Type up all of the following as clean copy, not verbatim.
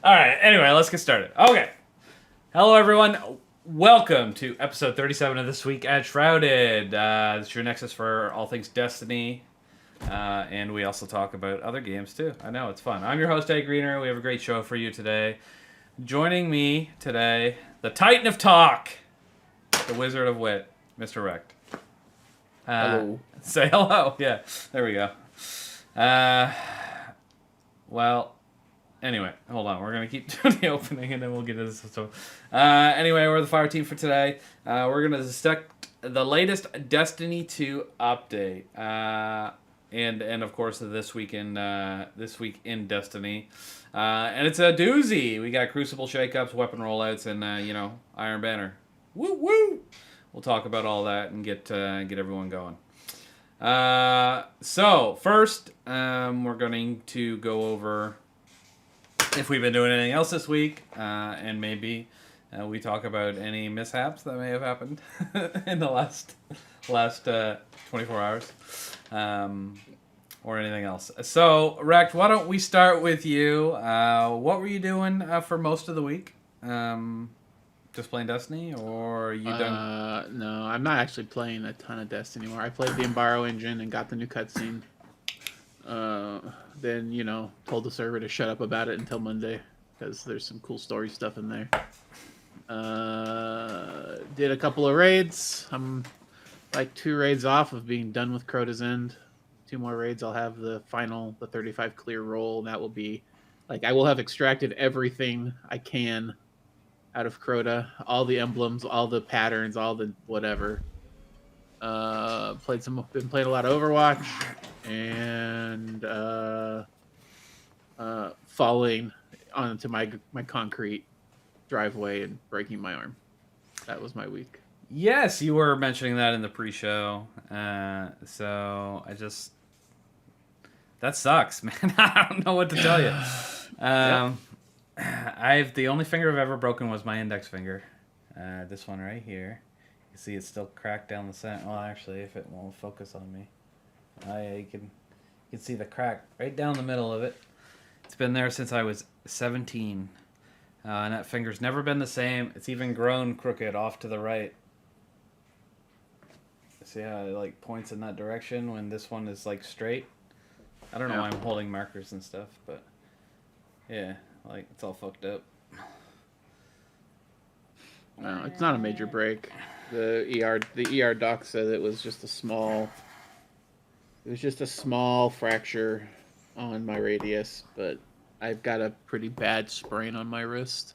All right. Anyway, let's get started. Okay. Hello, everyone. Welcome to episode 37 of This Week at Shrouded. This is your nexus for all things Destiny. And we also talk about other games, too. I know, it's fun. I'm your host, Ed Greener. We have a great show for you today. Joining me today, the Titan of Talk, the Wizard of Wit, Mr. Wrecked. Hello. Say hello. Yeah, there we go. Well, anyway, hold on. We're going to keep doing the opening and then we'll get into this. So, anyway, we're the Fire Team for today. We're going to dissect the latest Destiny 2 update. And of course, this week in Destiny. And it's a doozy. We got Crucible shakeups, weapon rollouts, and, Iron Banner. Woo woo! We'll talk about all that and get everyone going. So, first, we're going to go over if we've been doing anything else this week, and maybe we talk about any mishaps that may have happened in the last 24 hours, or anything else. So, Rex, why don't we start with you? What were you doing for most of the week? Just playing Destiny, or are you done? No, I'm not actually playing a ton of Destiny anymore. I played the Embargo engine and got the new cutscene. Then, told the server to shut up about it until Monday, because there's some cool story stuff in there. Did a couple of raids. I'm like 2 raids off of being done with Crota's End. 2 more raids, I'll have the 35 clear roll, and that will be, I will have extracted everything I can out of Crota, all the emblems, all the patterns, all the whatever. Been playing a lot of Overwatch, and falling onto my concrete driveway and breaking my arm. That was my week. Yes, you were mentioning that in the pre-show. So that sucks, man. I don't know what to tell you. The only finger I've ever broken was my index finger. This one right here. You see it's still cracked down the center. Well, actually, if it won't focus on me. You can see the crack right down the middle of it. It's been there since I was 17. And that finger's never been the same. It's even grown crooked off to the right. See how it points in that direction when this one is straight? I don't know why I'm holding markers and stuff, but yeah. It's all fucked up. No, it's not a major break. The ER doc said it was just a small fracture on my radius, but I've got a pretty bad sprain on my wrist.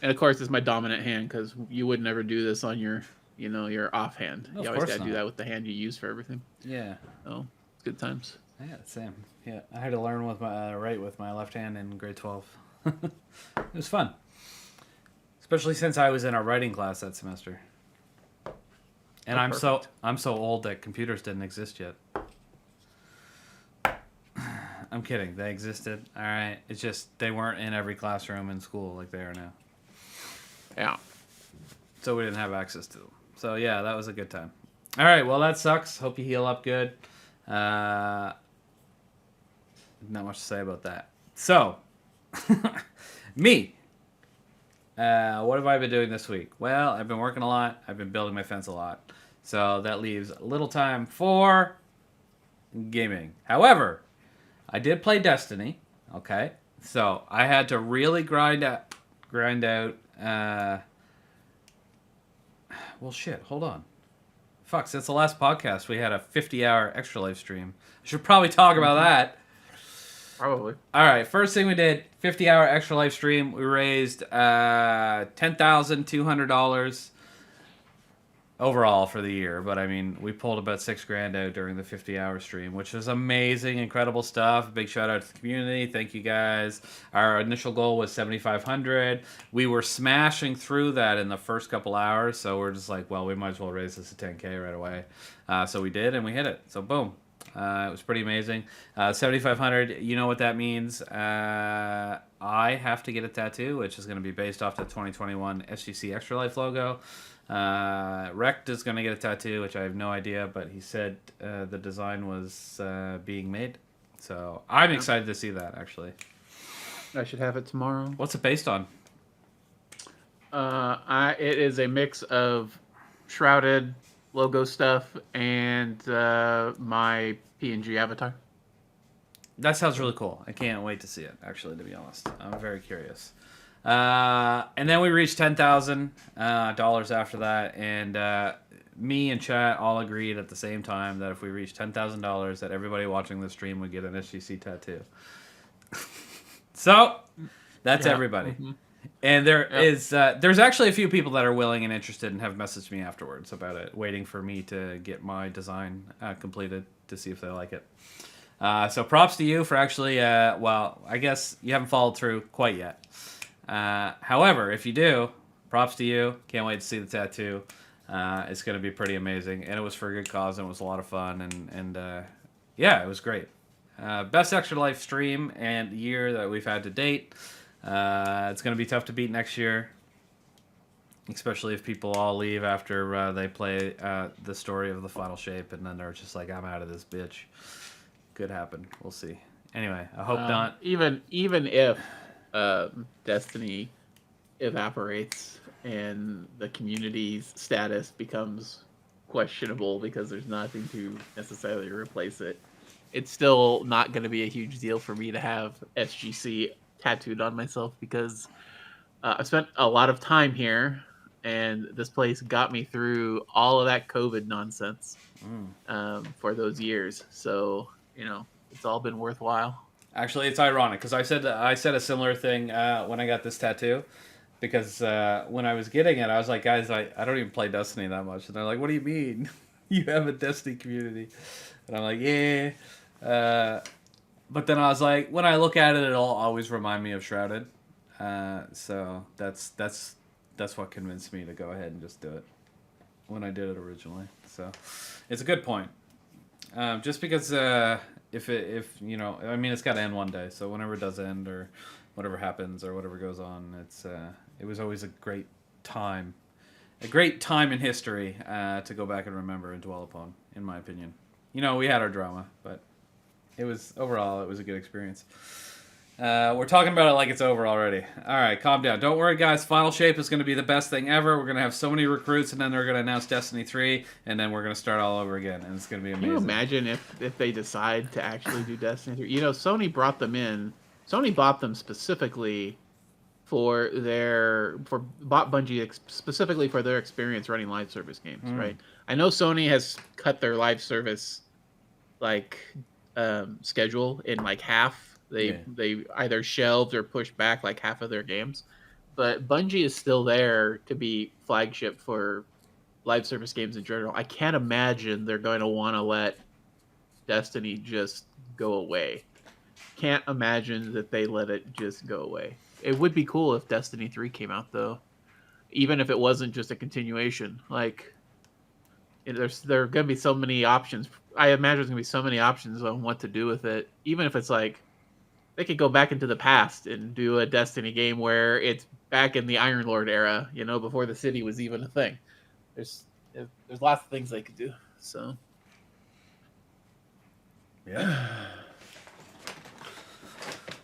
And of course, it's my dominant hand, because you would never do this on your offhand. No, you always gotta do that with the hand you use for everything. Yeah. Oh, it's good times. Yeah, same. Yeah, I had to learn with my with my left hand in grade 12. It was fun, especially since I was in a writing class that semester. And I'm so old that computers didn't exist yet. I'm kidding. They existed. All right. It's just they weren't in every classroom in school like they are now. Yeah. So we didn't have access to them. So yeah, that was a good time. All right. Well, that sucks. Hope you heal up good. Not much to say about that. So, me. What have I been doing this week? Well, I've been working a lot. I've been building my fence a lot. So that leaves little time for gaming. However, I did play Destiny. Okay. So I had to really grind out. Well, shit. Hold on. Fuck, since the last podcast, we had a 50-hour extra live stream. I should probably talk about that. Probably. All right, first thing we did, 50-hour extra live stream. We raised $10,200 overall for the year. But, I mean, we pulled about $6,000 out during the 50-hour stream, which was amazing, incredible stuff. Big shout-out to the community. Thank you, guys. Our initial goal was $7,500. We were smashing through that in the first couple hours, so we're just like, well, we might as well raise this to $10K right away. So we did, and we hit it. So, boom. It was pretty amazing. 7,500. You know what that means. I have to get a tattoo, which is going to be based off the 2021 SGC Extra Life logo. Rect is going to get a tattoo, which I have no idea, but he said the design was being made. So I'm excited to see that, actually. I should have it tomorrow. What's it based on? It is a mix of Shrouded logo stuff and my PNG avatar. That sounds really cool. I can't wait to see it, actually, to be honest. I'm very curious. And then we reached $10,000 after that, and me and chat all agreed at the same time that if we reached $10,000, that everybody watching the stream would get an SGC tattoo. So that's everybody. Mm-hmm. And there's actually a few people that are willing and interested and have messaged me afterwards about it, waiting for me to get my design completed to see if they like it. So props to you for actually, well, I guess you haven't followed through quite yet. However, if you do, props to you. Can't wait to see the tattoo. It's going to be pretty amazing. And it was for a good cause, and it was a lot of fun. And yeah, it was great. Best Extra Life stream and year that we've had to date. It's going to be tough to beat next year, especially if people all leave after they play the story of the final shape, and then they're just like, I'm out of this bitch. Could happen. We'll see. Anyway, I hope not. Even if Destiny evaporates and the community's status becomes questionable because there's nothing to necessarily replace it, it's still not going to be a huge deal for me to have SGC tattooed on myself because I've spent a lot of time here, and this place got me through all of that COVID nonsense for those years. So, you know, it's all been worthwhile. Actually, it's ironic because I said a similar thing when I got this tattoo, because when I was getting it, I was like, guys, I don't even play Destiny that much. And they're like, what do you mean? You have a Destiny community. And I'm like, yeah. But then I was like, when I look at it, it'll always remind me of Shrouded. So that's what convinced me to go ahead and just do it when I did it originally. So it's a good point. Just because if you know, I mean, it's got to end one day. So whenever it does end, or whatever happens, or whatever goes on, it was always a great time in history to go back and remember and dwell upon, in my opinion. You know, we had our drama, but it was a good experience. We're talking about it like it's over already. All right, calm down. Don't worry, guys. Final Shape is going to be the best thing ever. We're going to have so many recruits, and then they're going to announce Destiny 3, and then we're going to start all over again, and it's going to be amazing. Can you imagine if they decide to actually do Destiny 3? You know, Sony brought them in. Sony bought them specifically bought Bungie specifically for their experience running live service games, right? I know Sony has cut their live service schedule in like half. They either shelved or pushed back like half of their games, but Bungie is still there to be flagship for live service games in general. I can't imagine they're going to want to let Destiny just go away. Can't imagine that they let it just go away. It would be cool if Destiny 3 came out, though, even if it wasn't just a continuation. Like, there are going to be so many options. I imagine there's going to be so many options on what to do with it, even if it's like they could go back into the past and do a Destiny game where it's back in the Iron Lord era, you know, before the city was even a thing. There's lots of things they could do. So, yeah.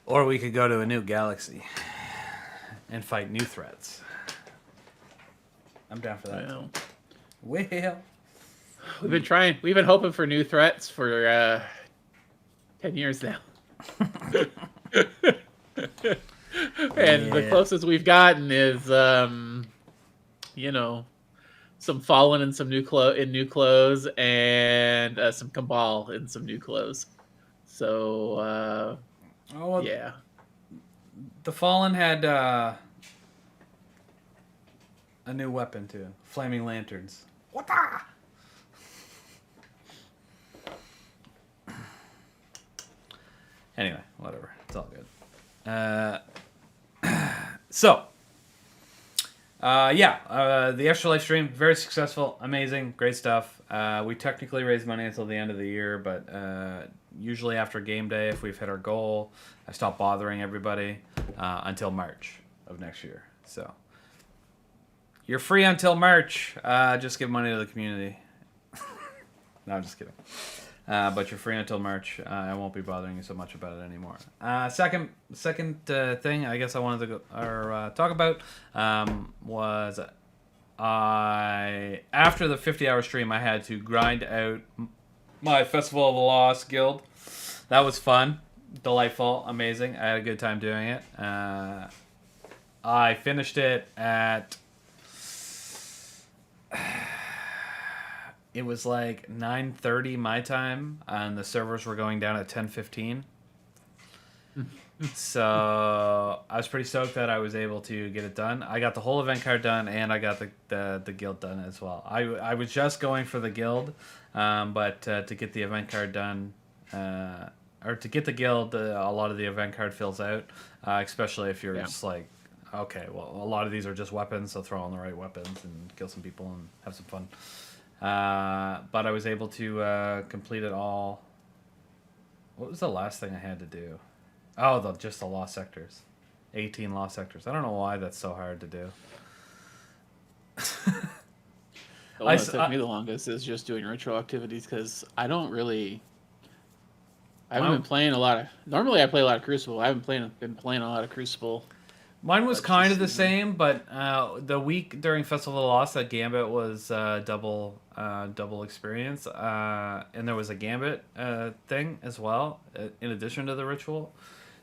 Or we could go to a new galaxy and fight new threats. I'm down for that. Well, we've been hoping for new threats for 10 years now. And the closest we've gotten is you know, some Fallen in some new clothes, and some Cabal in some new clothes. So yeah, the Fallen had a new weapon too, flaming lanterns. What the? Anyway, whatever. It's all good. The Extra Life stream, very successful, amazing, great stuff. We technically raise money until the end of the year, but usually after game day, if we've hit our goal, I stop bothering everybody until March of next year. So you're free until March. Just give money to the community. No, I'm just kidding. But you're free until March. I won't be bothering you so much about it anymore. Second thing I guess I wanted to talk about was after the 50-hour stream, I had to grind out my Festival of the Lost guild. That was fun, delightful, amazing. I had a good time doing it. I finished it at... It was like 9:30 my time, and the servers were going down at 10:15. So I was pretty stoked that I was able to get it done. I got the whole event card done, and I got the guild done as well. I was just going for the guild, but to get the event card done, or to get the guild, a lot of the event card fills out, especially if you're just like, okay, well, a lot of these are just weapons, so throw on the right weapons and kill some people and have some fun. But I was able to complete it all. What was the last thing I had to do? Oh, just the lost sectors. 18 lost sectors. I don't know why that's so hard to do. The one that took me the longest is just doing ritual activities, because I haven't been playing a lot of... Normally I play a lot of Crucible. I haven't been playing a lot of Crucible. Mine was kind of the same, but the week during Festival of the Lost, that Gambit was double experience, and there was a Gambit thing as well, in addition to the ritual.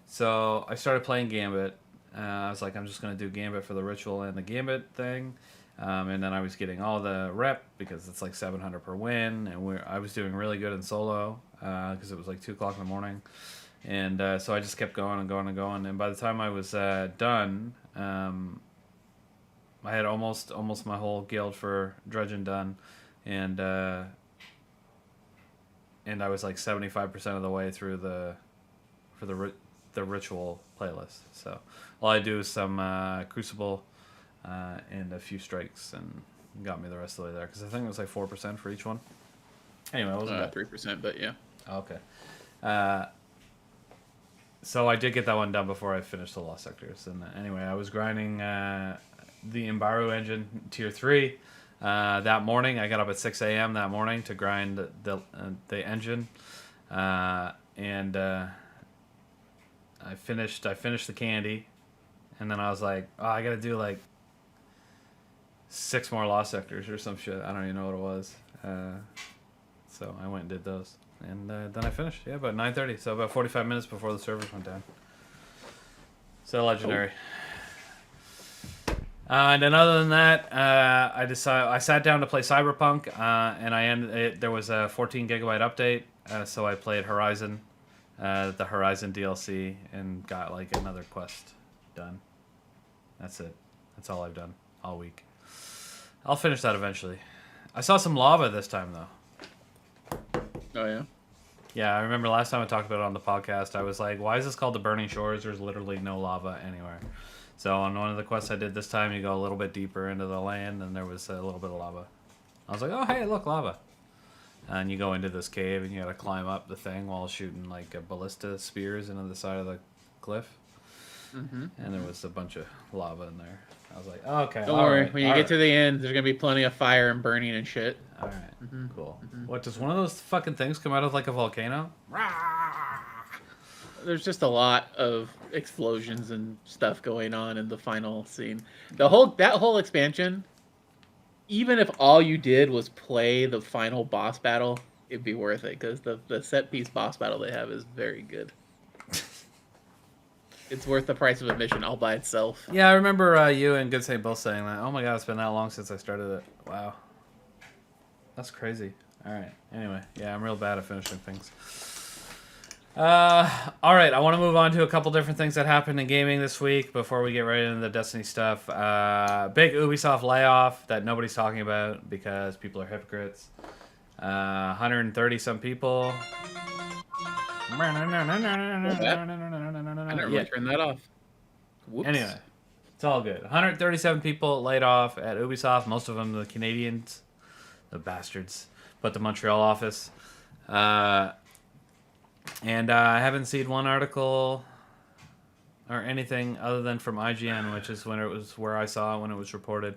So I started playing Gambit. I was like, I'm just going to do Gambit for the ritual and the Gambit thing. And then I was getting all the rep, because it's like 700 per win, and I was doing really good in solo, because it was like 2 o'clock in the morning. And so I just kept going and going and going. And by the time I was done, I had almost my whole guild for Dredgen done. And I was like 75% of the way through the ritual playlist. So all I do is some Crucible and a few strikes, and got me the rest of the way there, because I think it was like 4% for each one. Anyway, it wasn't bad. 3%, but yeah. Okay. So I did get that one done before I finished the Lost Sectors. And anyway, I was grinding the Imbaru engine tier 3 that morning. I got up at 6 a.m. that morning to grind the engine, and I finished the candy, and then I was like, oh, I gotta do like 6 more Lost Sectors or some shit. I don't even know what it was. So I went and did those. And then I finished, about 9:30, so about 45 minutes before the servers went down. So legendary. And then other than that, I sat down to play Cyberpunk, and there was a 14 gigabyte update, so I played Horizon, the Horizon DLC, and got like another quest done. That's it. That's all I've done all week. I'll finish that eventually. I saw some lava this time though. Oh, yeah? Yeah, I remember last time I talked about it on the podcast, I was like, why is this called the Burning Shores? There's literally no lava anywhere. So on one of the quests I did this time, you go a little bit deeper into the land, and there was a little bit of lava. I was like, oh, hey, look, lava. And you go into this cave, and you gotta climb up the thing while shooting, like, ballista spears into the side of the cliff. Mm-hmm. And there was a bunch of lava in there. I was like, oh, okay. Don't worry. When you get to the end, there's going to be plenty of fire and burning and shit. All right. Mm-hmm. Cool. Mm-hmm. What, does one of those fucking things come out of like a volcano? There's just a lot of explosions and stuff going on in the final scene. That whole expansion, even if all you did was play the final boss battle, it'd be worth it, because the set piece boss battle they have is very good. It's worth the price of admission all by itself. Yeah, I remember you and Good Saint both saying that. Oh my god, it's been that long since I started it. Wow. That's crazy. Alright, anyway. Yeah, I'm real bad at finishing things. Alright, I want to move on to a couple different things that happened in gaming this week before we get right into the Destiny stuff. Big Ubisoft layoff that nobody's talking about because people are hypocrites. 130 some people. I never really turned that off. Whoops. Anyway, it's all good. 137 people laid off at Ubisoft, most of them the Canadians, the bastards, but the Montreal office. And I haven't seen one article or anything other than from IGN, which is when it was where I saw it when it was reported.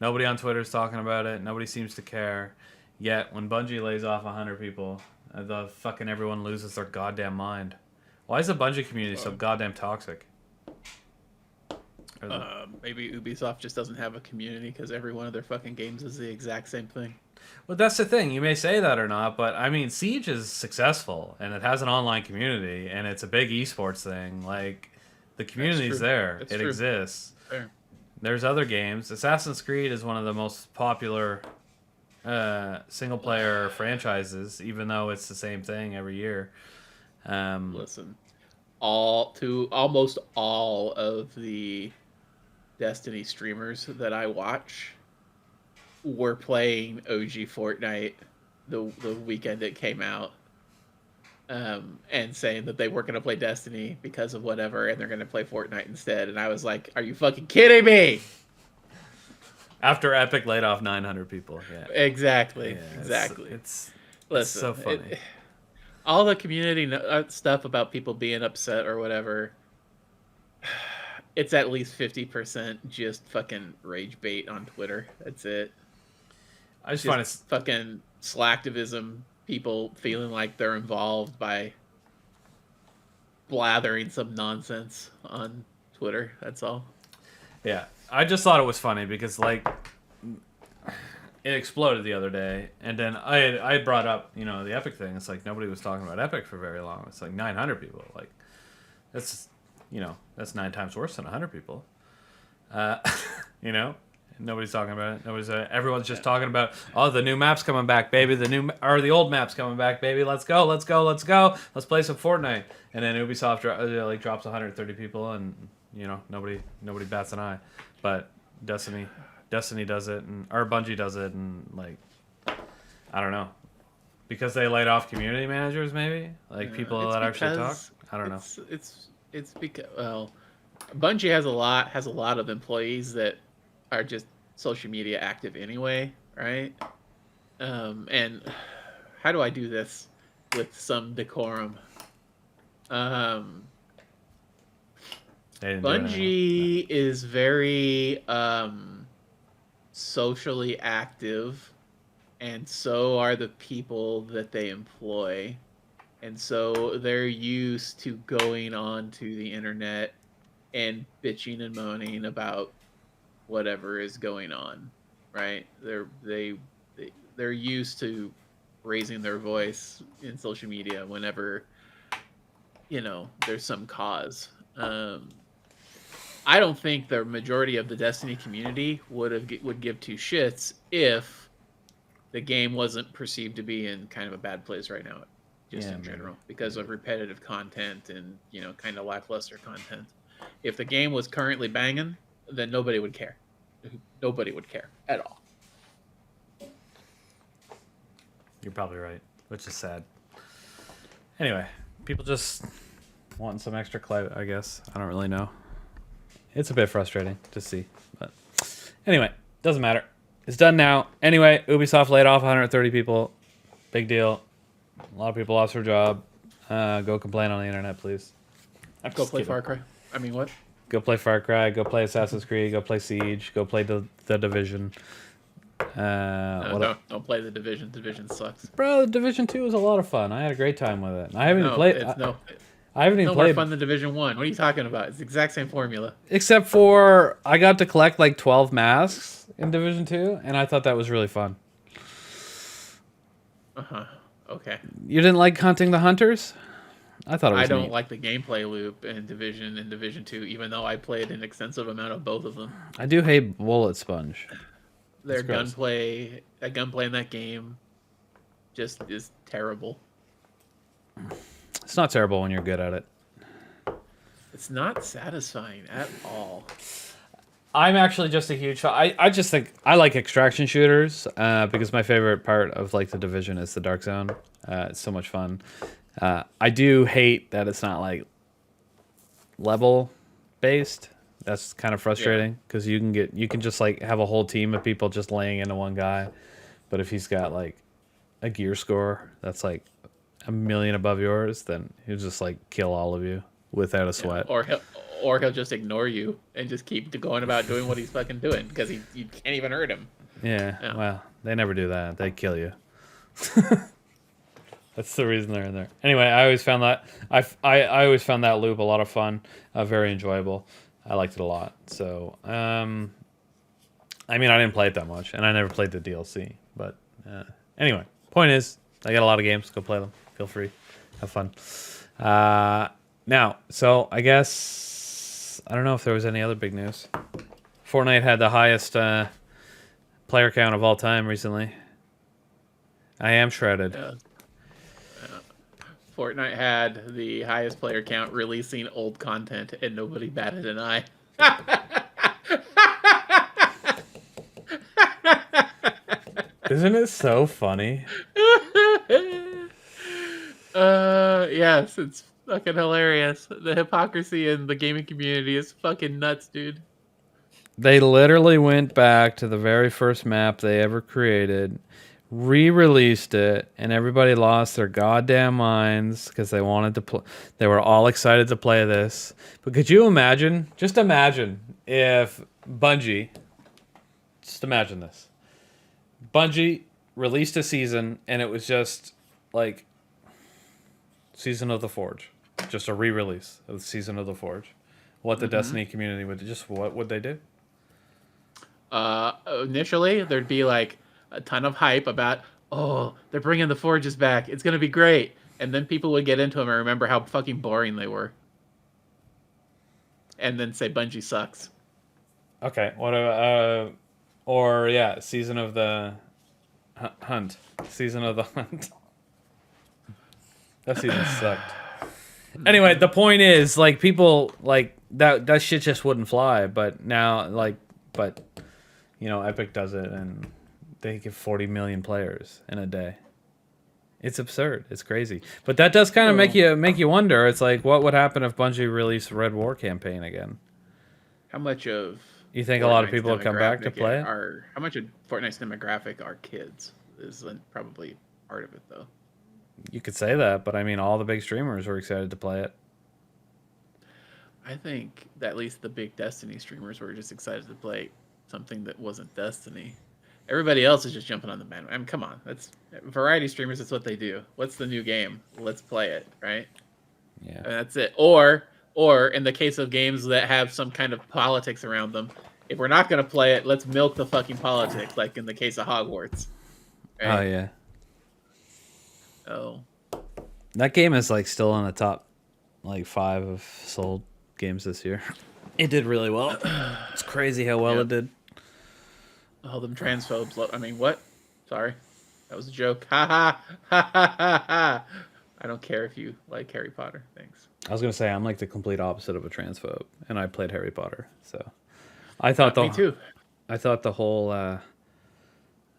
Nobody on Twitter is talking about it. Nobody seems to care. Yet when Bungie lays off 100 people, The fucking everyone loses their goddamn mind. Why is the Bungie community so goddamn toxic? Maybe Ubisoft just doesn't have a community because every one of their fucking games is the exact same thing. Well, that's the thing. You may say that or not, but I mean, Siege is successful and it has an online community and it's a big esports thing. Like, the community's there. It exists. Fair. There's other games. Assassin's Creed is one of the most popular single player franchises, even though it's the same thing every year. Listen, almost all of the Destiny streamers that I watch were playing OG Fortnite the weekend it came out, and saying that they weren't going to play Destiny because of whatever, and they're going to play Fortnite instead. And I was like, "Are you fucking kidding me?" After Epic laid off 900 people. Yeah. Exactly. Yeah, Exactly. It's Listen, so funny. all the community stuff about people being upset or whatever, it's at least 50% just fucking rage bait on Twitter. That's it. I just find Just fucking slacktivism, people feeling like they're involved by blathering some nonsense on Twitter. That's all. Yeah, I just thought it was funny because like it exploded the other day, and then I had brought up the Epic thing. It's like nobody was talking about Epic for very long. It's like 900 people. Like that's that's 9 times worse than 100 people. Nobody's talking about it. Everyone's just talking about, oh, the new map's coming back, baby. The old map's coming back, baby. Let's go. Let's play some Fortnite. And then Ubisoft drops 130 people, and nobody bats an eye. But Destiny does it, or Bungie does it, and like I don't know, because they laid off community managers, maybe like people that actually talk. I don't know. It's because Bungie has a lot of employees that are just social media active anyway, right? And how do I do this with some decorum? Bungie is very socially active, and so are the people that they employ. And so they're used to going onto the internet and bitching and moaning about whatever is going on, right? They're used to raising their voice in social media whenever there's some cause. I don't think the majority of the Destiny community would give two shits if the game wasn't perceived to be in kind of a bad place right now, in general, because of repetitive content and kind of lackluster content. If the game was currently banging, then nobody would care. Nobody would care at all. You're probably right, which is sad. Anyway, people just wanting some extra clout, I guess. I don't really know. It's a bit frustrating to see, but anyway, doesn't matter. It's done now. Anyway, Ubisoft laid off 130 people. Big deal. A lot of people lost their job. Go complain on the internet, please. Go play Far Cry. I mean, what? Go play Far Cry. Go play Assassin's Creed. Go play Siege. Go play the Division. Don't play the Division. Division sucks. Bro, the Division 2 was a lot of fun. I had a great time with it. I haven't even played. I haven't even played. More fun than Division 1. What are you talking about? It's the exact same formula. Except for I got to collect like 12 masks in Division 2, and I thought that was really fun. Okay. You didn't like hunting the hunters? I thought it was I don't neat. like the gameplay loop in Division 2, even though I played an extensive amount of both of them. I do hate Bullet Sponge. Their gunplay in that game just is terrible. It's not terrible when you're good at it. It's not satisfying at all. I'm actually just a huge fan. I just think I like extraction shooters because my favorite part of like the Division is the Dark Zone. It's so much fun. I do hate that it's not like level based. That's kind of frustrating because you can just like have a whole team of people just laying into one guy, but if he's got like a gear score that's like a million above yours, then he'll just like kill all of you without a sweat. Or he'll just ignore you and just keep going about doing what he's fucking doing because you can't even hurt him. Yeah, well, they never do that. They kill you. That's the reason they're in there. Anyway, I always found that I always found that loop a lot of fun, very enjoyable. I liked it a lot. So, I mean, I didn't play it that much, and I never played the DLC. But anyway, point is, I got a lot of games. Go play them. Feel free, have fun. Now, so I guess I don't know if there was any other big news. Fortnite had the highest player count of all time recently. I am Shrouded. Yeah. Fortnite had the highest player count releasing old content, and nobody batted an eye. Isn't it so funny? Yes, it's fucking hilarious. The hypocrisy in the gaming community is fucking nuts, dude. They literally went back to the very first map they ever created, re-released it, and everybody lost their goddamn minds because they wanted to play. They were all excited to play this. But could you imagine? Just imagine if Bungie. Just imagine this. Bungie released a season, and it was just like Season of the Forge, just a re-release of Season of the Forge. What the Destiny community would just what would they do? Initially, there'd be like a ton of hype about, oh, they're bringing the Forges back. It's gonna be great, and then people would get into them and remember how fucking boring they were, and then say Bungie sucks. Okay, what Season of the Hunt. Season of the Hunt. That season sucked. Anyway, the point is, like, people, like, that shit just wouldn't fly, but now, like, Epic does it, and they get 40 million players in a day. It's absurd. It's crazy. But that does kind of make you wonder. It's like, what would happen if Bungie released Red War campaign again? How much of you think a lot of people will come back to play it? How much of Fortnite's demographic are kids? Is probably part of it, though. You could say that, but I mean, all the big streamers were excited to play it. I think that at least the big Destiny streamers were just excited to play something that wasn't Destiny. Everybody else is just jumping on the bandwagon. I mean, come on. That's variety streamers. That's what they do. What's the new game? Let's play it, right? Yeah. And that's it. Or in the case of games that have some kind of politics around them, if we're not going to play it, let's milk the fucking politics, like in the case of Hogwarts. Right? Oh, yeah. Oh. That game is, like, still in the top, like, 5 of sold games this year. It did really well. It's crazy how well it did. All them transphobes. I mean, what? Sorry. That was a joke. Ha ha. Ha ha ha ha. I don't care if you like Harry Potter. Thanks. I was going to say, I'm like the complete opposite of a transphobe, and I played Harry Potter, so. I thought me too. I thought the whole,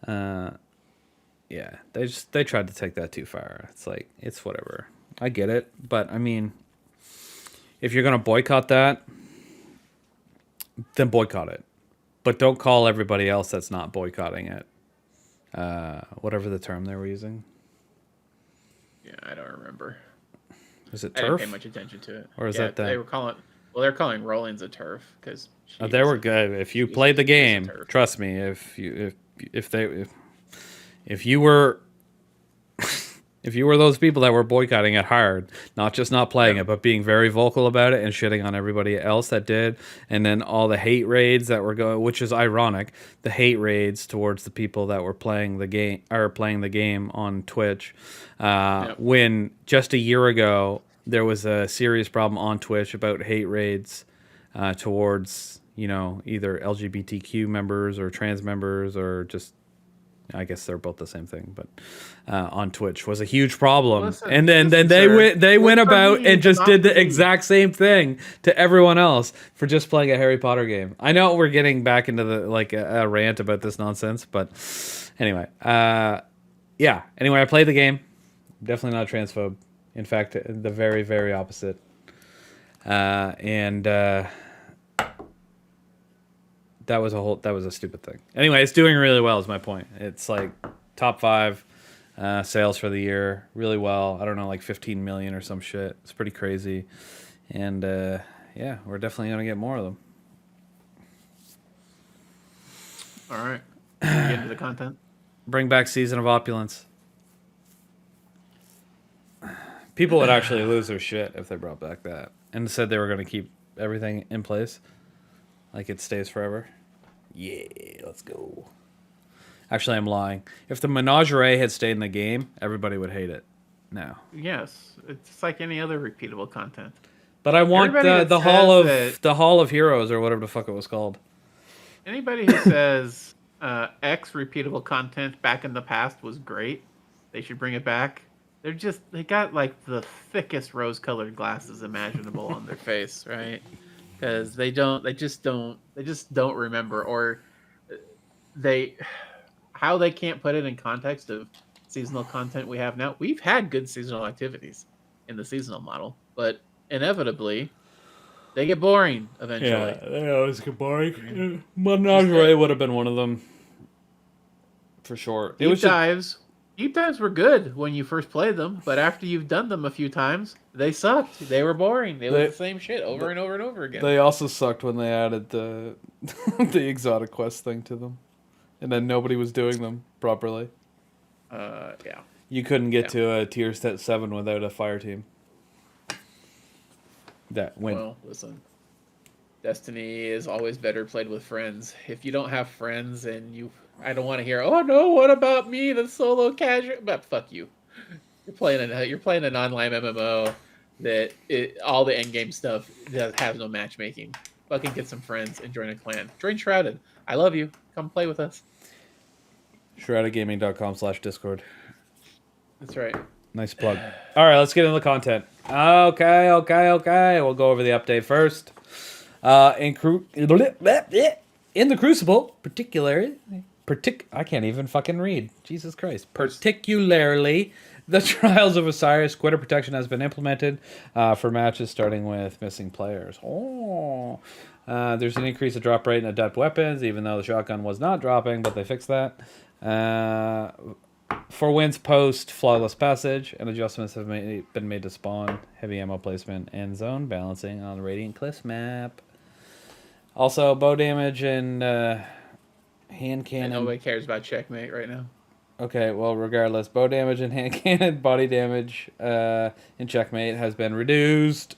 yeah, they tried to take that too far. It's like, it's whatever. I get it, but I mean, if you're gonna boycott that, then boycott it. But don't call everybody else that's not boycotting it. Whatever the term they were using. Yeah, I don't remember. Is it I turf? didn't pay much attention to it. Or is that they were calling? Well, they're calling Rollins a turf because. Oh, they were good. If you played the game, trust me. If you were if you were those people that were boycotting it hard, not just not playing it, but being very vocal about it and shitting on everybody else that did, and then all the hate raids that were going, which is ironic, the hate raids towards the people that were playing the game on Twitch, when just a year ago there was a serious problem on Twitch about hate raids towards, either LGBTQ members or trans members, or just, I guess they're both the same thing, but on Twitch was a huge problem. Listen, and then they went about and just did the exact same thing to everyone else for just playing a Harry Potter game. I know we're getting back into a rant about this nonsense, but anyway, Anyway, I played the game. Definitely not a transphobe. In fact, the very, very opposite. That was a stupid thing. Anyway, it's doing really well is my point. It's like top 5 sales for the year, really well. I don't know, like 15 million or some shit. It's pretty crazy. And we're definitely going to get more of them. All right. Get into the content. Bring back Season of Opulence. People would actually lose their shit if they brought back that and said they were going to keep everything in place, like it stays forever. Yeah, let's go. Actually, I'm lying. If the menagerie had stayed in the game, everybody would hate it. No. Yes, it's like any other repeatable content. But I want Everybody the that hall says of that- the Hall of Heroes or whatever the fuck it was called. Anybody who says X repeatable content back in the past was great, they should bring it back. They got like the thickest rose-colored glasses imaginable on their face, right? Because they just don't remember, or how they can't put it in context of seasonal content we have now. We've had good seasonal activities in the seasonal model, but inevitably they get boring eventually. Yeah, they always get boring. Menagerie would have been one of them, for sure. Deep dives were good when you first played them, but after you've done them a few times, they sucked. They were boring. It was the same shit over and over and over again. They also sucked when they added the the exotic quest thing to them, and then nobody was doing them properly. Yeah. You couldn't get to a tier 7 without a fire team. Well, listen. Destiny is always better played with friends. If you don't have friends and I don't want to hear, "Oh no, what about me, the solo casual?" But fuck you. You're playing an online MMO that all the end game stuff has no matchmaking. Fucking get some friends and join a clan. Join Shrouded. I love you. Come play with us. ShroudedGaming.com/Discord. That's right. Nice plug. All right, let's get into the content. Okay. We'll go over the update first. In the Crucible, I can't even fucking read. Jesus Christ. Particularly, the Trials of Osiris quitter protection has been implemented for matches starting with missing players. There's an increase of drop rate in adept weapons, even though the shotgun was not dropping, but they fixed that. For wins post Flawless Passage, and adjustments have been made to spawn, heavy ammo placement, and zone balancing on the Radiant Cliffs map. Also, bow damage and hand cannon. Nobody cares about checkmate right now. Okay, well, regardless, bow damage and hand cannon, body damage in checkmate has been reduced.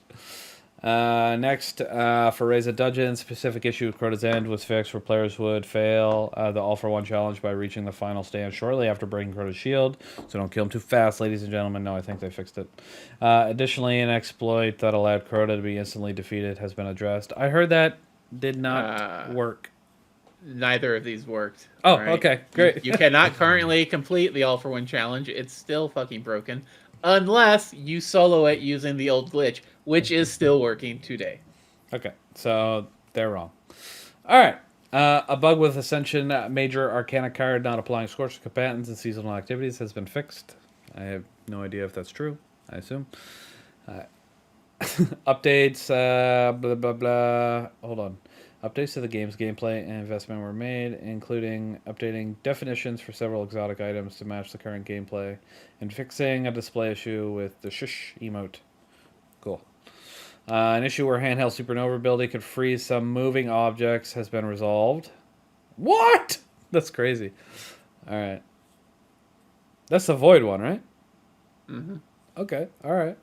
Next, for Raise a Dungeon, specific issue with Crota's End was fixed where players would fail the all-for-one challenge by reaching the final stand shortly after breaking Crota's shield. So don't kill him too fast, ladies and gentlemen. No, I think they fixed it. Additionally, an exploit that allowed Crota to be instantly defeated has been addressed. I heard that did not work. Neither of these worked. Oh, right? Okay, great. You cannot currently complete the all-for-one challenge. It's still fucking broken. Unless you solo it using the old glitch, which is still working today. Okay, so they're wrong. All right. A bug with Ascension Major Arcana card not applying scores to combatants and seasonal activities has been fixed. I have no idea if that's true. I assume. Updates, blah, blah, blah. Hold on. Updates to the game's gameplay and investment were made, including updating definitions for several exotic items to match the current gameplay, and fixing a display issue with the shush emote. Cool. An issue where handheld supernova ability could freeze some moving objects has been resolved. What? That's crazy. All right. That's the void one, right? Mm-hmm. Okay. All right.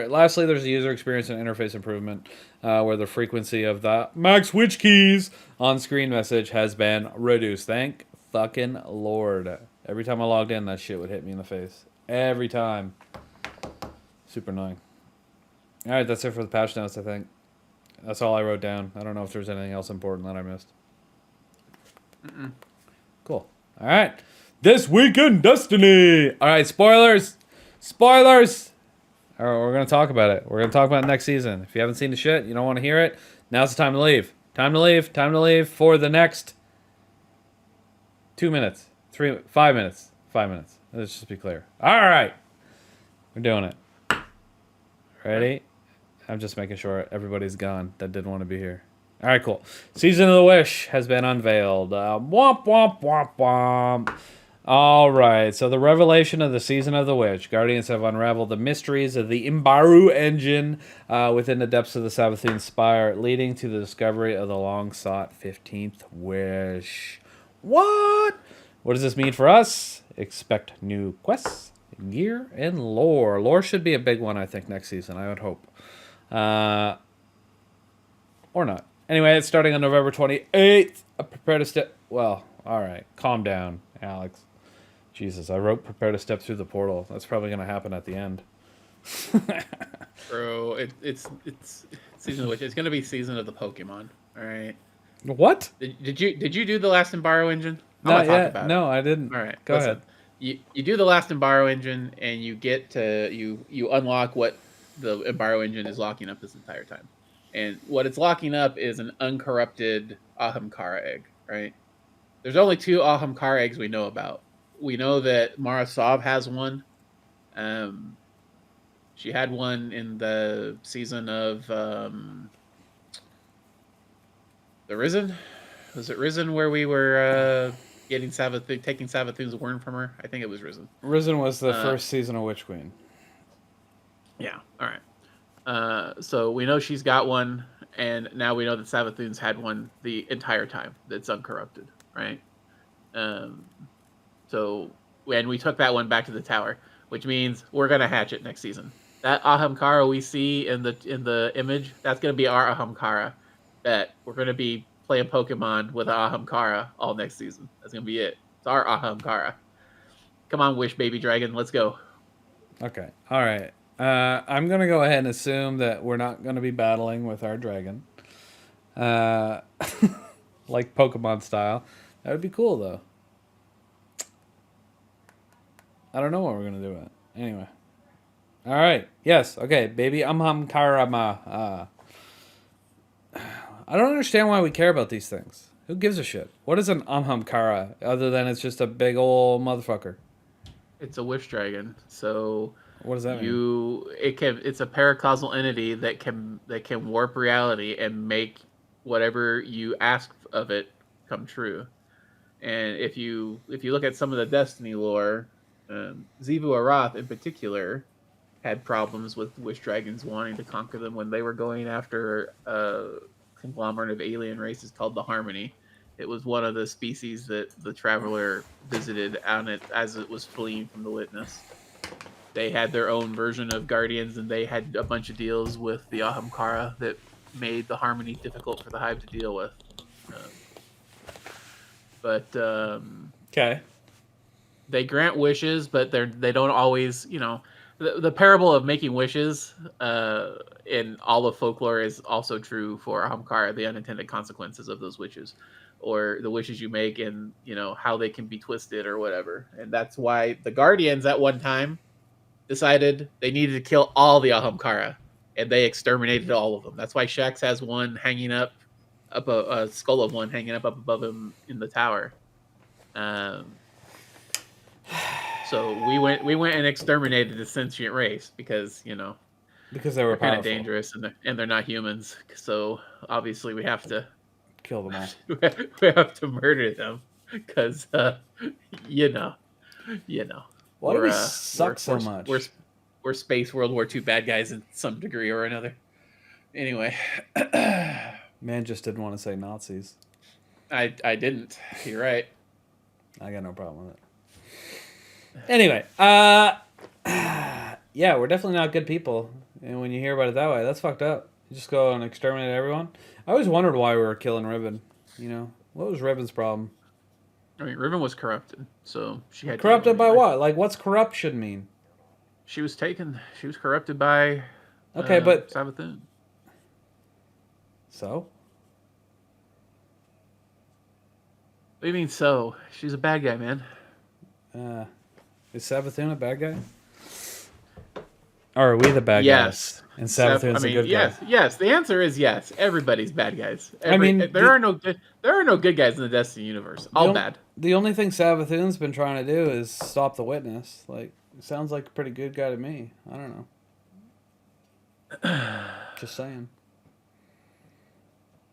Lastly, there's a user experience and interface improvement where the frequency of the max switch keys on screen message has been reduced. Thank fucking Lord. Every time I logged in, that shit would hit me in the face. Every time. Super annoying. All right, that's it for the patch notes, I think. That's all I wrote down. I don't know if there's anything else important that I missed. Cool. All right. This week in Destiny. All right, spoilers. Spoilers. All right, we're going to talk about it. We're going to talk about it next season. If you haven't seen the shit, you don't want to hear it, now's the time to leave. Time to leave for the next 2 minutes. 5 minutes. 5 minutes. Let's just be clear. All right. We're doing it. Ready? I'm just making sure everybody's gone that didn't want to be here. All right, cool. Season of the Wish has been unveiled. Womp, womp, womp, womp. All right, so the revelation of the Season of the Witch. Guardians have unraveled the mysteries of the Imbaru engine within the depths of the Sabbathean Spire, leading to the discovery of the long-sought 15th Wish. What? What does this mean for us? Expect new quests, Gear and lore. Lore should be a big one, I think, next season. I would hope. Or not. Anyway, it's starting on November 28th. Prepare to step. Well, all right. Calm down, Alex. Jesus, I wrote prepare to step through the portal. That's probably going to happen at the end. Bro, it's season of which it's gonna be season of the Pokemon. All right. What? Did you do the last Embaro engine? I'm Not gonna talk yet. about No, it. I didn't. All right. Go Listen. ahead. You do the last Embaro engine and you get to you unlock what the Embaro engine is locking up this entire time. And what it's locking up is an uncorrupted Ahamkara egg, right? There's only 2 Ahamkara eggs we know about. We know that Marasov has one. She had one in the season of the Risen. Was it Risen where we were taking Savathun's worm from her? I think it was Risen. Risen was the first season of Witch Queen. Yeah. All right. So we know she's got one, and now we know that Savathun's had one the entire time that's uncorrupted, right? So when we took that one back to the tower, which means we're gonna hatch it next season. That Ahamkara we see in the image, that's gonna be our Ahamkara. That we're gonna be playing Pokemon with Ahamkara all next season. That's gonna be it. It's our Ahamkara. Come on, Wish Baby Dragon, let's go. Okay. All right. I'm going to go ahead and assume that we're not going to be battling with our dragon. Like Pokemon style. That would be cool, though. I don't know what we're going to do with it. Anyway. All right. Yes. Okay. Baby Amhamkarama. I don't understand why we care about these things. Who gives a shit? What is an Amhamkara other than it's just a big old motherfucker? It's a Wish Dragon, so what does that mean? It's a paracausal entity that can warp reality and make whatever you ask of it come true. And if you look at some of the Destiny lore, Xivu Arath in particular had problems with Wish Dragons wanting to conquer them when they were going after a conglomerate of alien races called the Harmony. It was one of the species that the Traveler visited on it as it was fleeing from the Witness. They had their own version of Guardians, and they had a bunch of deals with the Ahamkara that made the Harmony difficult for the Hive to deal with. Okay. They grant wishes, but they don't always, the parable of making wishes in all of folklore is also true for Ahamkara, the unintended consequences of those wishes, or the wishes you make and, how they can be twisted or whatever. And that's why the Guardians at one time decided they needed to kill all the Ahamkara, and they exterminated all of them. That's why Shax has one hanging up a skull of one hanging up above him in the tower. So we went and exterminated the sentient race because because they were kind of dangerous and they're not humans. So obviously we have to kill them all. we have to murder them because Why do we suck so much? We're space World War II bad guys in some degree or another. Anyway, man just didn't want to say Nazis. I didn't. You're right. I got no problem with it. Anyway, yeah, we're definitely not good people. And when you hear about it that way, that's fucked up. You just go and exterminate everyone. I always wondered why we were killing Ribbon. What was Ribbon's problem? I mean, Ribbon was corrupted, so she had corrupted by what? Like, what's corruption mean? She was taken. She was corrupted by. Okay, but Savathun. So? What do you mean? So she's a bad guy, man. Is Savathun a bad guy? Or are we the bad guys? And Savathun's a good guy. Yes. The answer is yes. Everybody's bad guys. There are no good guys in the Destiny universe. All bad. The only thing Savathun's been trying to do is stop the Witness. Like, it sounds like a pretty good guy to me. I don't know. Just saying.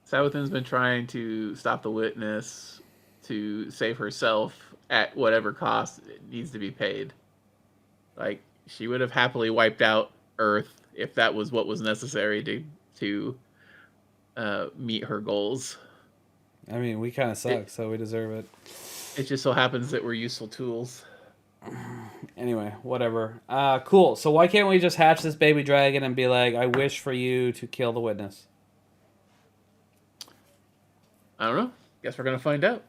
Savathun's been trying to stop the Witness to save herself at whatever cost it needs to be paid. Like, she would have happily wiped out Earth if that was what was necessary to meet her goals. I mean, we kind of suck, so we deserve it. It just so happens that we're useful tools. Anyway, whatever. Cool. So why can't we just hatch this baby dragon and be like, I wish for you to kill the witness? I don't know. Guess we're gonna find out.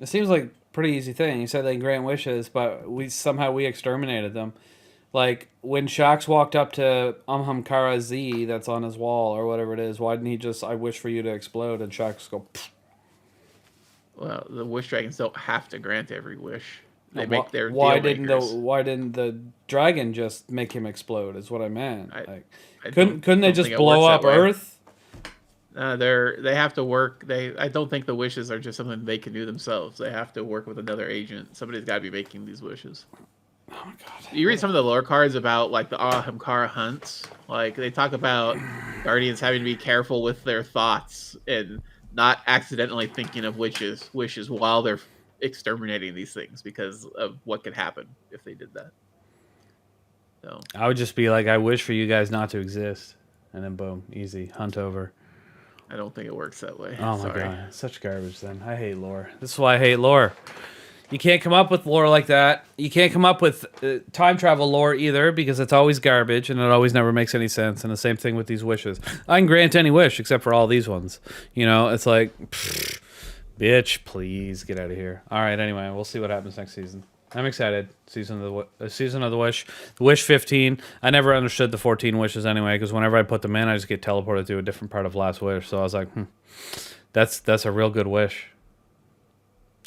It seems like a pretty easy thing. You said they can grant wishes, but we exterminated them. Like, when Shax walked up to Amhamkara Z that's on his wall, or whatever it is, why didn't he just, I wish for you to explode, and Shax go, pfft. Well, the wish dragons don't have to grant every wish. They make their why deal makers. Why didn't the dragon just make him explode, is what I meant. I Couldn't they just blow up Earth? They have to work. I don't think the wishes are just something they can do themselves. They have to work with another agent. Somebody's got to be making these wishes. Oh my god! You read some of the lore cards about like the Ahamkara hunts. Like they talk about guardians having to be careful with their thoughts and not accidentally thinking of wishes while they're exterminating these things because of what could happen if they did that. So I would just be like, I wish for you guys not to exist, and then boom, easy hunt over. I don't think it works that way. Oh my god, such garbage. Then I hate lore. This is why I hate lore. You can't come up with lore like that. You can't come up with time travel lore either because it's always garbage and it always never makes any sense. And the same thing with these wishes. I can grant any wish except for all these ones. You know, it's like, pfft, bitch, please get out of here. All right, anyway, we'll see what happens next season. I'm excited. Season of the Wish. The Wish 15. I never understood the 14 wishes anyway because whenever I put them in, I just get teleported to a different part of Last Wish. So I was like, that's a real good wish.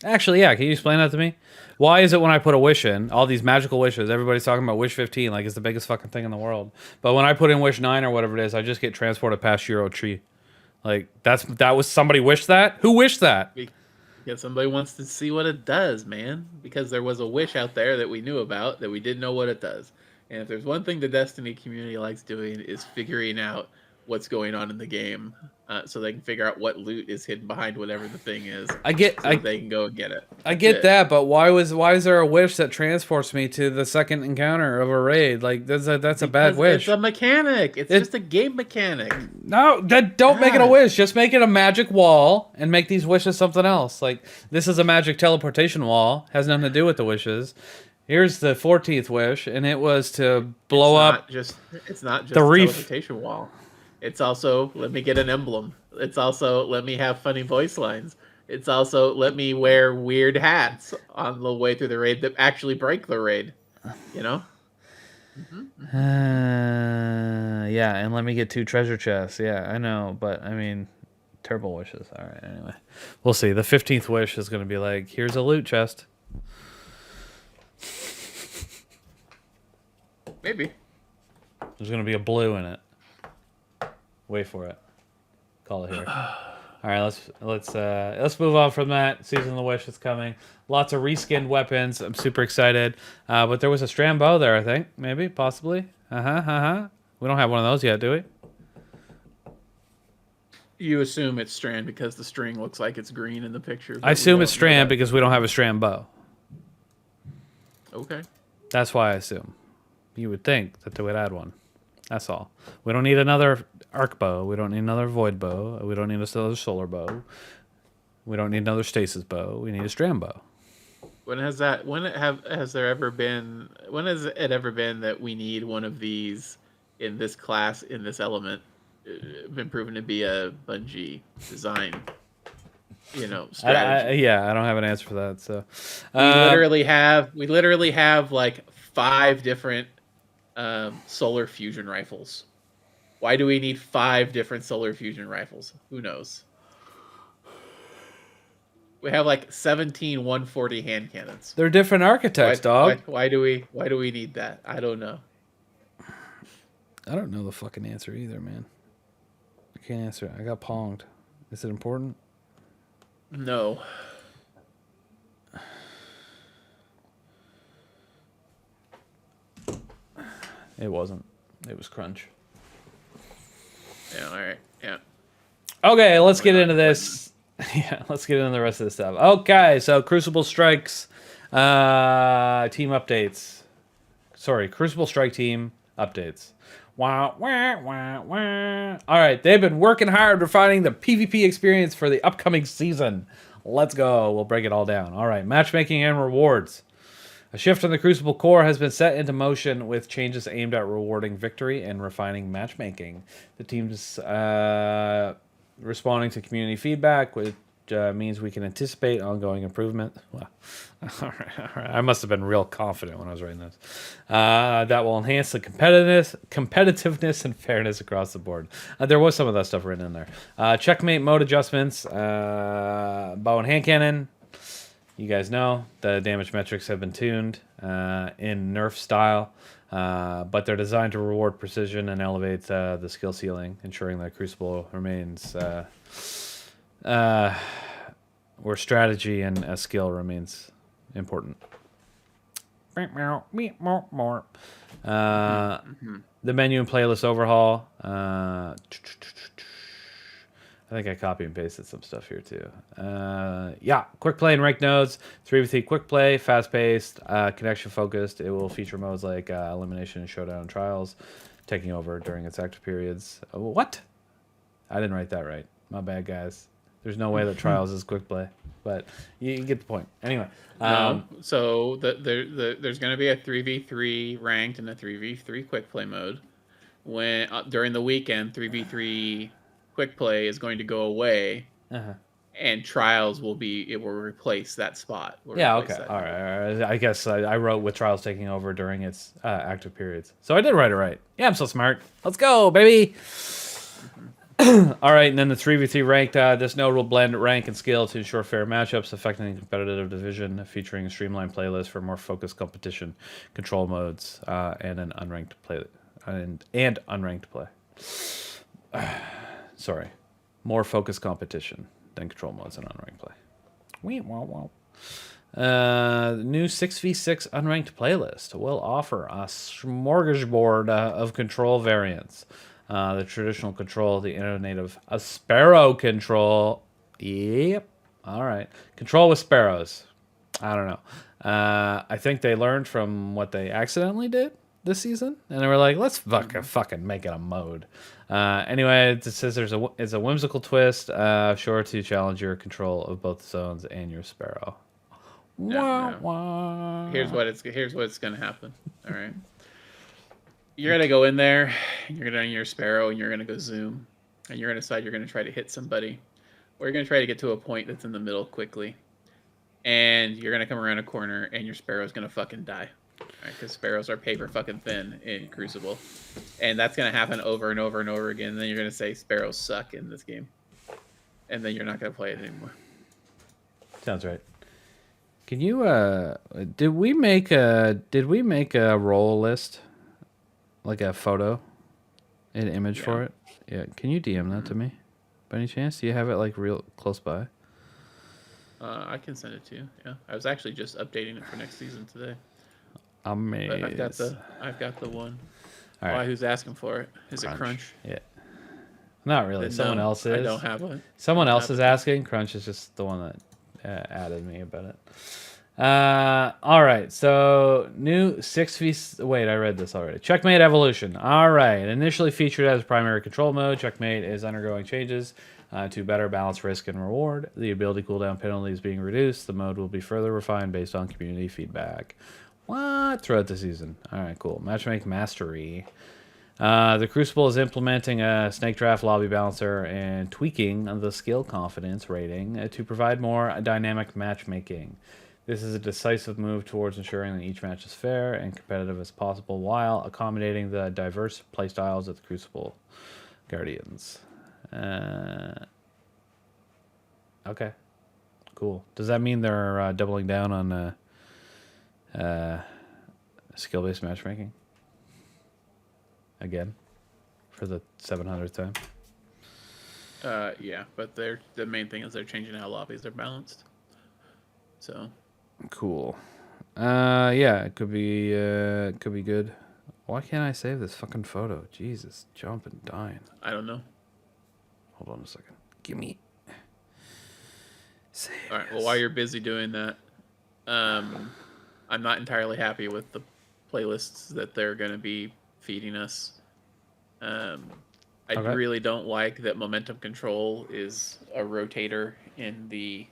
Actually, yeah. Can you explain that to me? Why is it when I put a wish in, all these magical wishes, everybody's talking about Wish 15 like it's the biggest fucking thing in the world. But when I put in Wish 9 or whatever it is, I just get transported past Euro Tree. Like, that was somebody wished that? Who wished that? Because somebody wants to see what it does, man. Because there was a wish out there that we knew about that we didn't know what it does. And if there's one thing the Destiny community likes doing is figuring out what's going on in the game, so they can figure out what loot is hidden behind whatever the thing is. They can go and get it. I get that, but why is there a wish that transports me to the second encounter of a raid? Like that's a bad wish. It's a mechanic. It's just a game mechanic. No, don't make it a wish. Just make it a magic wall and make these wishes something else. Like this is a magic teleportation wall. Has nothing to do with the wishes. Here's the 14th wish, and it was to blow up. It's not just the a reef. teleportation wall. It's also, let me get an emblem. It's also, let me have funny voice lines. It's also, let me wear weird hats on the way through the raid that actually break the raid. You know? Yeah, and let me get 2 treasure chests. Yeah, I know, but I mean, terrible wishes. All right, anyway. We'll see. The 15th wish is going to be like, here's a loot chest. Maybe. There's going to be a blue in it. Wait for it. Call it here. All right, let's move on from that. Season of the Wish is coming. Lots of reskinned weapons. I'm super excited. But there was a strand bow there, I think. Maybe, possibly. We don't have one of those yet, do we? You assume it's strand because the string looks like it's green in the picture. I assume it's strand because we don't have a strand bow. Okay. That's why I assume. You would think that they would add one. That's all. We don't need another arc bow. We don't need another void bow. We don't need another solar bow. We don't need another stasis bow. We need a strand bow. Has it ever been that we need one of these in this class, in this element, been proven to be a Bungie design, strategy? I don't have an answer for that. So we literally have like 5 different solar fusion rifles. Why do we need 5 different solar fusion rifles? Who knows? We have like 17 140 hand cannons. They're different architects, dog. Why do we need that? I don't know. I don't know the fucking answer either, man. I can't answer it. I got ponged. Is it important? No. It wasn't. It was crunch. Yeah, all right. Yeah. Okay, let's get into this. Yeah, let's get into the rest of the stuff. Okay, so Crucible Strikes team updates. Sorry, Crucible Strike team updates. Wah, wah, wah, wah. All right, they've been working hard refining the PvP experience for the upcoming season. Let's go. We'll break it all down. All right, matchmaking and rewards. A shift in the Crucible core has been set into motion with changes aimed at rewarding victory and refining matchmaking. The team's responding to community feedback, which means we can anticipate ongoing improvement. Well, all right. I must have been real confident when I was writing this. That will enhance the competitiveness and fairness across the board. There was some of that stuff written in there. Checkmate mode adjustments. Bow and hand cannon. You guys know the damage metrics have been tuned in nerf style, but they're designed to reward precision and elevate the skill ceiling, ensuring that Crucible remains where strategy and a skill remains important. The menu and playlist overhaul. I think I copy and pasted some stuff here too. Yeah, quick play and ranked nodes, 3v3 quick play, fast paced, connection focused. It will feature modes like elimination and showdown and trials, taking over during its active periods. What? I didn't write that right. My bad, guys. There's no way that trials is quick play, but you get the point. Anyway, so there's going to be a 3v3 ranked and a 3v3 quick play mode. When during the weekend, 3v3 quick play is going to go away, and trials will replace that spot. Yeah, okay, all right. I guess I wrote with trials taking over during its active periods, so I did write it right. Yeah, I'm so smart. Let's go, baby. All right, and then the 3v3 ranked. This node will blend rank and skill to ensure fair matchups, affecting the competitive division, featuring a streamlined playlist for more focused competition, control modes, and an unranked play and unranked play. Sorry, more focused competition than control modes and unranked play. The new 6v6 unranked playlist will offer a smorgasbord of control variants. The traditional control, the innovative Sparrow control. Yep. All right. Control with sparrows. I don't know. I think they learned from what they accidentally did this season, and they were like, let's fucking make it a mode. Anyway, it says it's a whimsical twist, sure to challenge your control of both zones and your sparrow. Here's what's gonna happen. All right. You're gonna go in there, and you're gonna your sparrow, and you're gonna go zoom, and you're gonna decide you're gonna try to hit somebody, or you're gonna try to get to a point that's in the middle quickly, and you're gonna come around a corner, and your sparrow's gonna fucking die, right? Because sparrows are paper fucking thin in Crucible, and that's gonna happen over and over and over again. And then you're gonna say sparrows suck in this game, and then you're not gonna play it anymore. Sounds right. Can you did we make a roll list? Like a photo, an image for it. Yeah, can you DM that to me, by any chance? Do you have it like real close by? I can send it to you. Yeah, I was actually just updating it for next season today. Amazing. I've got the one. All right. Why? Who's asking for it? Is it Crunch? Yeah. Not really. Then Someone else is. I don't have one. Someone else is asking. Crunch is just the one that added me about it. All right, so new 6v... Wait, I read this already. Checkmate Evolution. All right, initially featured as primary control mode, Checkmate is undergoing changes to better balance risk and reward. The ability cooldown penalty is being reduced. The mode will be further refined based on community feedback. What? Throughout the season. All right, cool. Matchmake Mastery. The Crucible is implementing a snake draft lobby balancer and tweaking the skill confidence rating to provide more dynamic matchmaking. This is a decisive move towards ensuring that each match is fair and competitive as possible while accommodating the diverse playstyles of the Crucible Guardians. Okay, cool. Does that mean they're doubling down on skill-based matchmaking? Again? For the 700th time? Yeah, but the main thing is they're changing how lobbies are balanced. So... Cool. Yeah, it could be good. Why can't I save this fucking photo? Jesus, jumping, dying. I don't know. Hold on a second. Give me. Save. All right. Well, while you're busy doing that, I'm not entirely happy with the playlists that they're going to be feeding us. I really don't like that momentum control is a rotator in the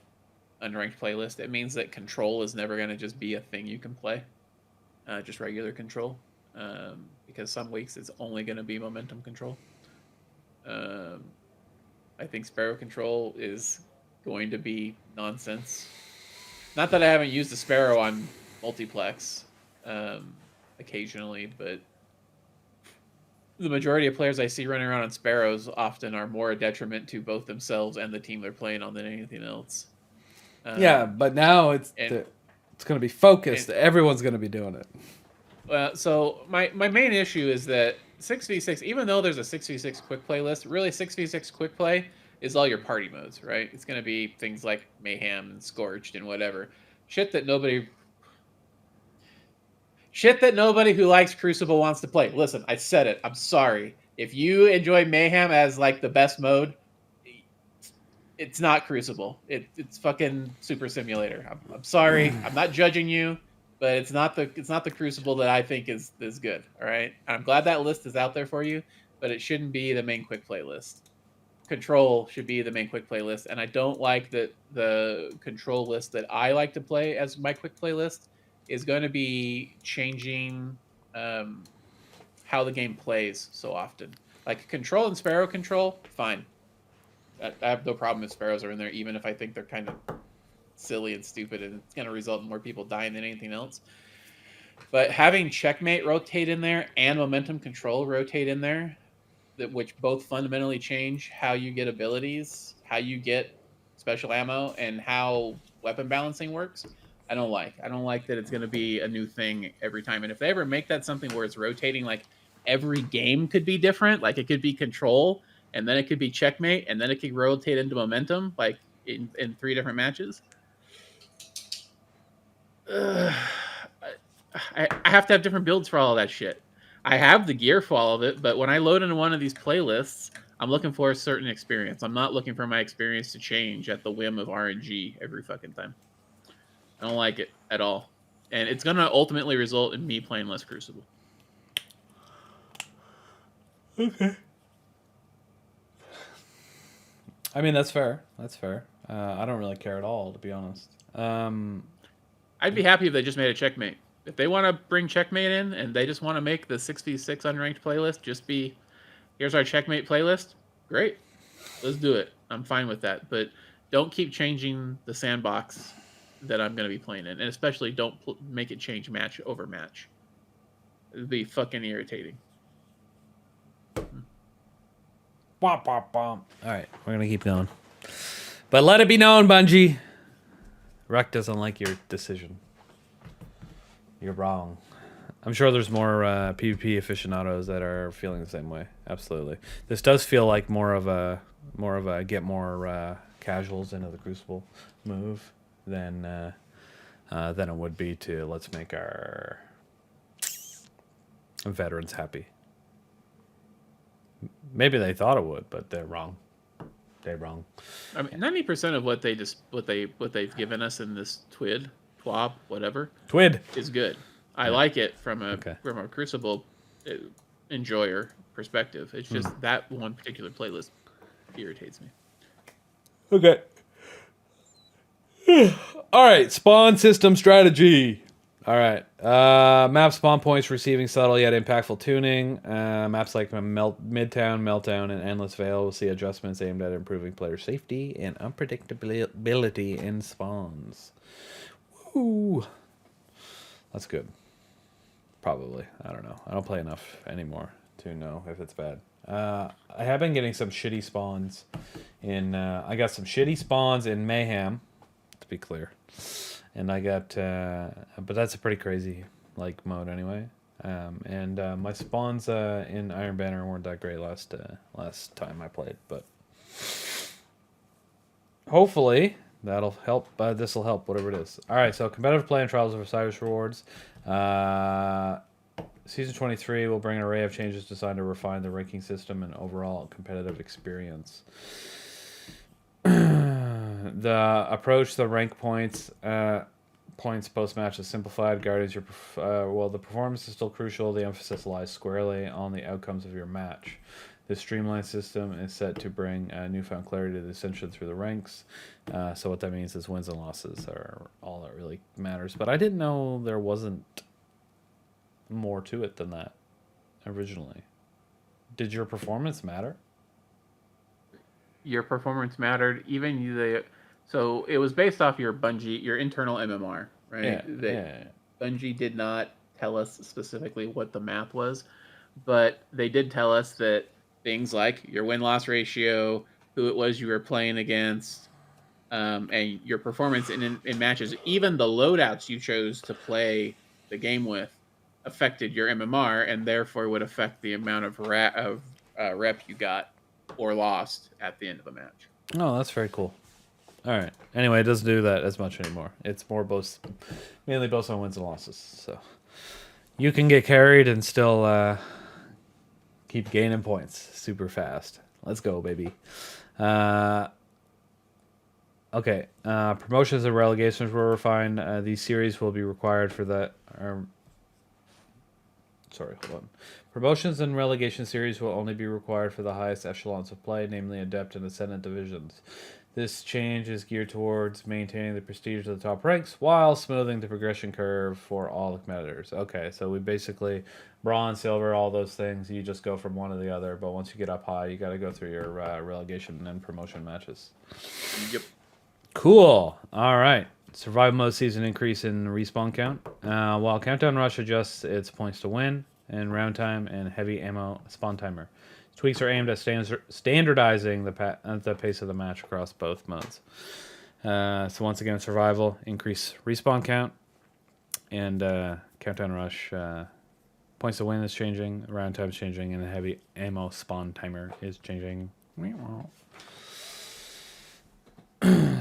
unranked playlist, it means that control is never going to just be a thing you can play, just regular control, because some weeks it's only going to be momentum control. I think Sparrow control is going to be nonsense. Not that I haven't used the Sparrow on multiplex occasionally, but the majority of players I see running around on Sparrows often are more a detriment to both themselves and the team they're playing on than anything else. Yeah, but now it's going to be focused. Everyone's going to be doing it. So my main issue is that 6v6, even though there's a 6v6 quick play list, really 6v6 quick play is all your party modes, right? It's going to be things like Mayhem and Scorched and whatever. Shit that nobody who likes Crucible wants to play. Listen, I said it. I'm sorry. If you enjoy Mayhem as like the best mode, it's not Crucible. It's fucking Super Simulator. I'm sorry. I'm not judging you, but it's not the Crucible that I think is good. All right. I'm glad that list is out there for you, but it shouldn't be the main quick play list. Control should be the main quick play list, and I don't like that the control list that I like to play as my quick play list is going to be changing how the game plays so often. Like control and Sparrow control, fine. I have no problem if Sparrows are in there, even if I think they're kind of silly and stupid, and it's going to result in more people dying than anything else. But having Checkmate rotate in there and Momentum Control rotate in there, which both fundamentally change how you get abilities, how you get special ammo, and how weapon balancing works, I don't like. I don't like that it's going to be a new thing every time. And if they ever make that something where it's rotating, like every game could be different, like it could be Control, and then it could be Checkmate, and then it could rotate into Momentum, like in 3 different matches. I have to have different builds for all of that shit. I have the gear for all of it, but when I load into one of these playlists, I'm looking for a certain experience. I'm not looking for my experience to change at the whim of RNG every fucking time. I don't like it at all. And it's going to ultimately result in me playing less Crucible. Okay. I mean, that's fair. That's fair. I don't really care at all, to be honest. I'd be happy if they just made a Checkmate. If they want to bring Checkmate in and they just want to make the 6v6 unranked playlist just be, here's our Checkmate playlist, great. Let's do it. I'm fine with that. But don't keep changing the sandbox that I'm going to be playing in. And especially don't make it change match over match. It'd be fucking irritating. Bom, bom, bom. All right, we're going to keep going. But let it be known, Bungie, Ruck doesn't like your decision. You're wrong. I'm sure there's more PvP aficionados that are feeling the same way. Absolutely. This does feel like more of a get more casuals into the Crucible move than it would be to let's make our veterans happy. Maybe they thought it would, but they're wrong. They're wrong. I mean, 90% of what they've given us in this TWID, whatever, is good. I like it from a Crucible enjoyer perspective. It's just that one particular playlist irritates me. Okay. All right. Spawn system strategy. All right. Map spawn points receiving subtle yet impactful tuning. Maps like Midtown, Meltdown, and Endless Vale will see adjustments aimed at improving player safety and unpredictability in spawns. Woo. That's good. Probably. I don't know. I don't play enough anymore to know if it's bad. I have been getting some shitty spawns in... I got some shitty spawns in Mayhem, to be clear. And I got... but that's a pretty crazy mode anyway. And my spawns in Iron Banner weren't that great last time I played. But hopefully that'll help. This will help, whatever it is. All right, so competitive play and Trials of Osiris rewards. Season 23 will bring an array of changes designed to refine the ranking system and overall competitive experience. The approach to the rank points post-match is simplified. Guardians, while the performance is still crucial, the emphasis lies squarely on the outcomes of your match. This streamlined system is set to bring newfound clarity to the ascension through the ranks. So what that means is wins and losses are all that really matters. But I didn't know there wasn't more to it than that originally. Did your performance matter? Your performance mattered. So it was based off your internal MMR, right? Yeah. Bungie did not tell us specifically what the math was, but they did tell us that things like your win-loss ratio, who it was you were playing against, and your performance in matches, even the loadouts you chose to play the game with, affected your MMR and therefore would affect the amount of rep you got or lost at the end of the match. Oh, that's very cool. All right. Anyway, it doesn't do that as much anymore. It's more mainly based on wins and losses. So you can get carried and still keep gaining points super fast. Let's go, baby. Okay. Promotions and relegations were refined. These series will be required for that. Sorry, hold on. Promotions and relegation series will only be required for the highest echelons of play, namely Adept and Ascendant divisions. This change is geared towards maintaining the prestige of the top ranks while smoothing the progression curve for all the competitors. Okay, so we basically, bronze, silver, all those things, you just go from one to the other, but once you get up high, you got to go through your relegation and promotion matches. Yep. Cool. All right. Survival mode sees an increase in respawn count, while Countdown Rush adjusts its points to win, and round time and heavy ammo spawn timer. Tweaks are aimed at standardizing the pace of the match across both modes. So once again, survival, increase respawn count, and Countdown Rush points to win is changing, round time is changing, and the heavy ammo spawn timer is changing.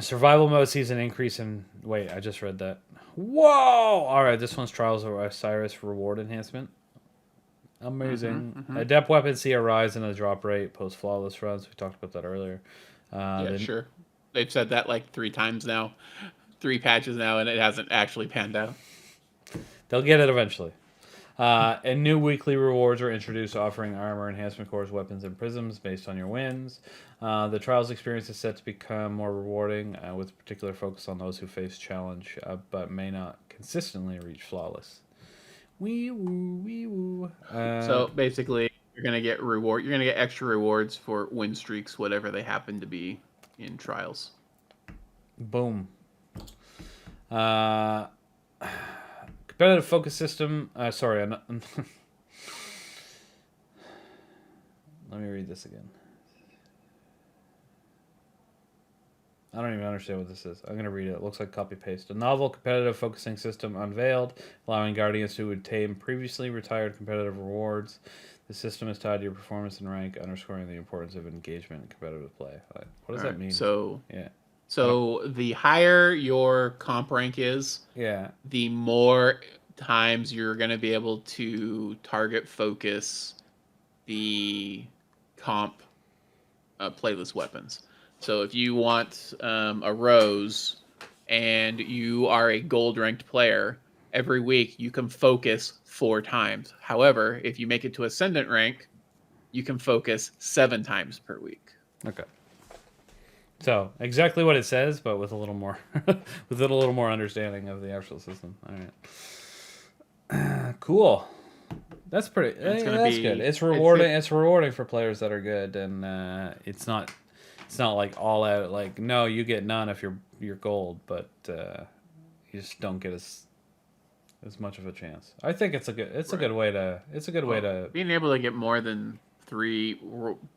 Survival mode sees an increase in... Wait, I just read that. Whoa! Alright, this one's Trials of Osiris reward enhancement. Amazing. Adept weapons see a rise in the drop rate post flawless runs. We talked about that earlier. Sure. They've said that like 3 times now. 3 patches now, and it hasn't actually panned out. They'll get it eventually. And new weekly rewards are introduced, offering armor, enhancement cores, weapons, and prisms based on your wins. The Trials experience is set to become more rewarding, with particular focus on those who face challenge, but may not consistently reach flawless. Wee woo, wee woo. So basically, you're gonna get extra rewards for win streaks, whatever they happen to be in Trials. Boom. Competitive focus system. Sorry, I'm not. Let me read this again. I don't even understand what this is. I'm going to read it. It looks like copy-paste. A novel competitive focusing system unveiled, allowing Guardians to obtain previously retired competitive rewards. The system is tied to your performance and rank, underscoring the importance of engagement and competitive play. What does that mean? So the higher your comp rank is, the more times you're going to be able to target focus the comp playlist weapons. So if you want a rose and you are a gold ranked player, every week you can focus 4 times. However, if you make it to ascendant rank, you can focus 7 times per week. Okay. So exactly what it says, but with a little more, with a little more understanding of the actual system. All right. Cool. That's pretty. That's good. It's rewarding. It's rewarding for players that are good, and it's not like all out. Like no, you get none if you're gold, but you just don't get as much of a chance. I think it's a good way to being able to get more than 3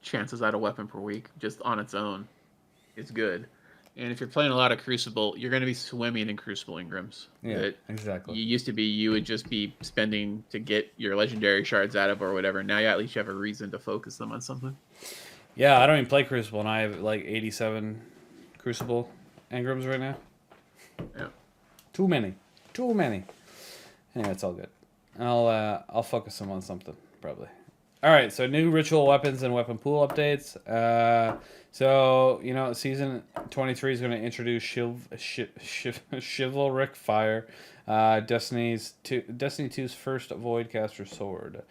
chances at a weapon per week just on its own is good. And if you're playing a lot of Crucible, you're going to be swimming in Crucible Engrams. Yeah, exactly. You would just be spending to get your legendary shards out of or whatever. Now you at least have a reason to focus them on something. Yeah, I don't even play Crucible, and I have like 87 Crucible engrams right now. Yeah. Too many. Anyway, it's all good. I'll focus them on something, probably. All right, so new ritual weapons and weapon pool updates. So, season 23 is going to introduce Chivalric Fire, Destiny 2's first Voidcaster sword.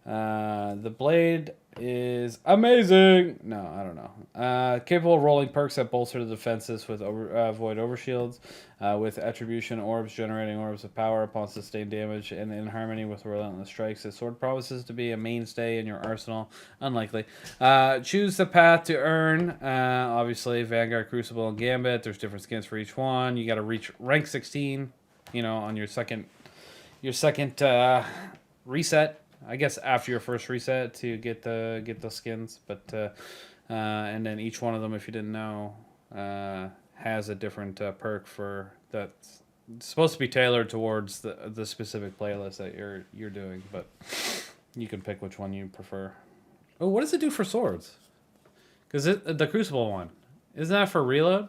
The blade is amazing. No, I don't know. Capable of rolling perks that bolster the defenses with void overshields, with attribution orbs generating orbs of power upon sustained damage, and in harmony with relentless strikes. This sword promises to be a mainstay in your arsenal. Unlikely. Choose the path to earn. Obviously, Vanguard, Crucible, and Gambit. There's different skins for each one. You got to reach rank 16. On your second reset. I guess after your first reset to get the skins, but and then each one of them, if you didn't know, has a different perk for that's supposed to be tailored towards the specific playlist that you're doing, but you can pick which one you prefer. Oh, what does it do for swords? Because the Crucible one, isn't that for reload?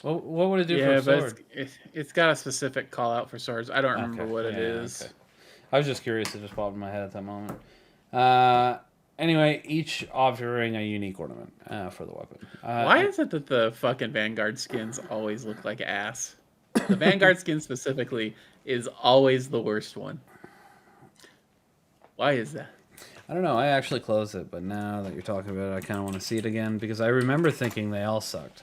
What would it do for a sword? But it's got a specific call out for swords. I don't remember what it is. Okay. I was just curious. It just popped in my head at that moment. Anyway, each offering a unique ornament for the weapon. Why is it that the fucking Vanguard skins always look like ass? The Vanguard skin specifically is always the worst one. Why is that? I don't know. I actually closed it, but now that you're talking about it, I kind of want to see it again because I remember thinking they all sucked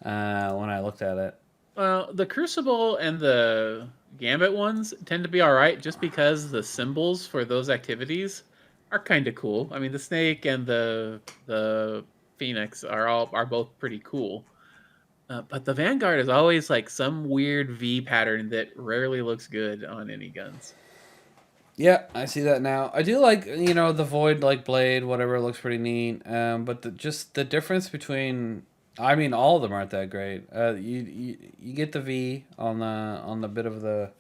when I looked at it. Well, the Crucible and the Gambit ones tend to be all right just because the symbols for those activities are kind of cool. I mean, the snake and the phoenix are both pretty cool. But the Vanguard is always like some weird V pattern that rarely looks good on any guns. Yeah, I see that now. I do like, the void blade, whatever, looks pretty neat. But just the difference between, I mean, all of them aren't that great. You get the V on the bit of the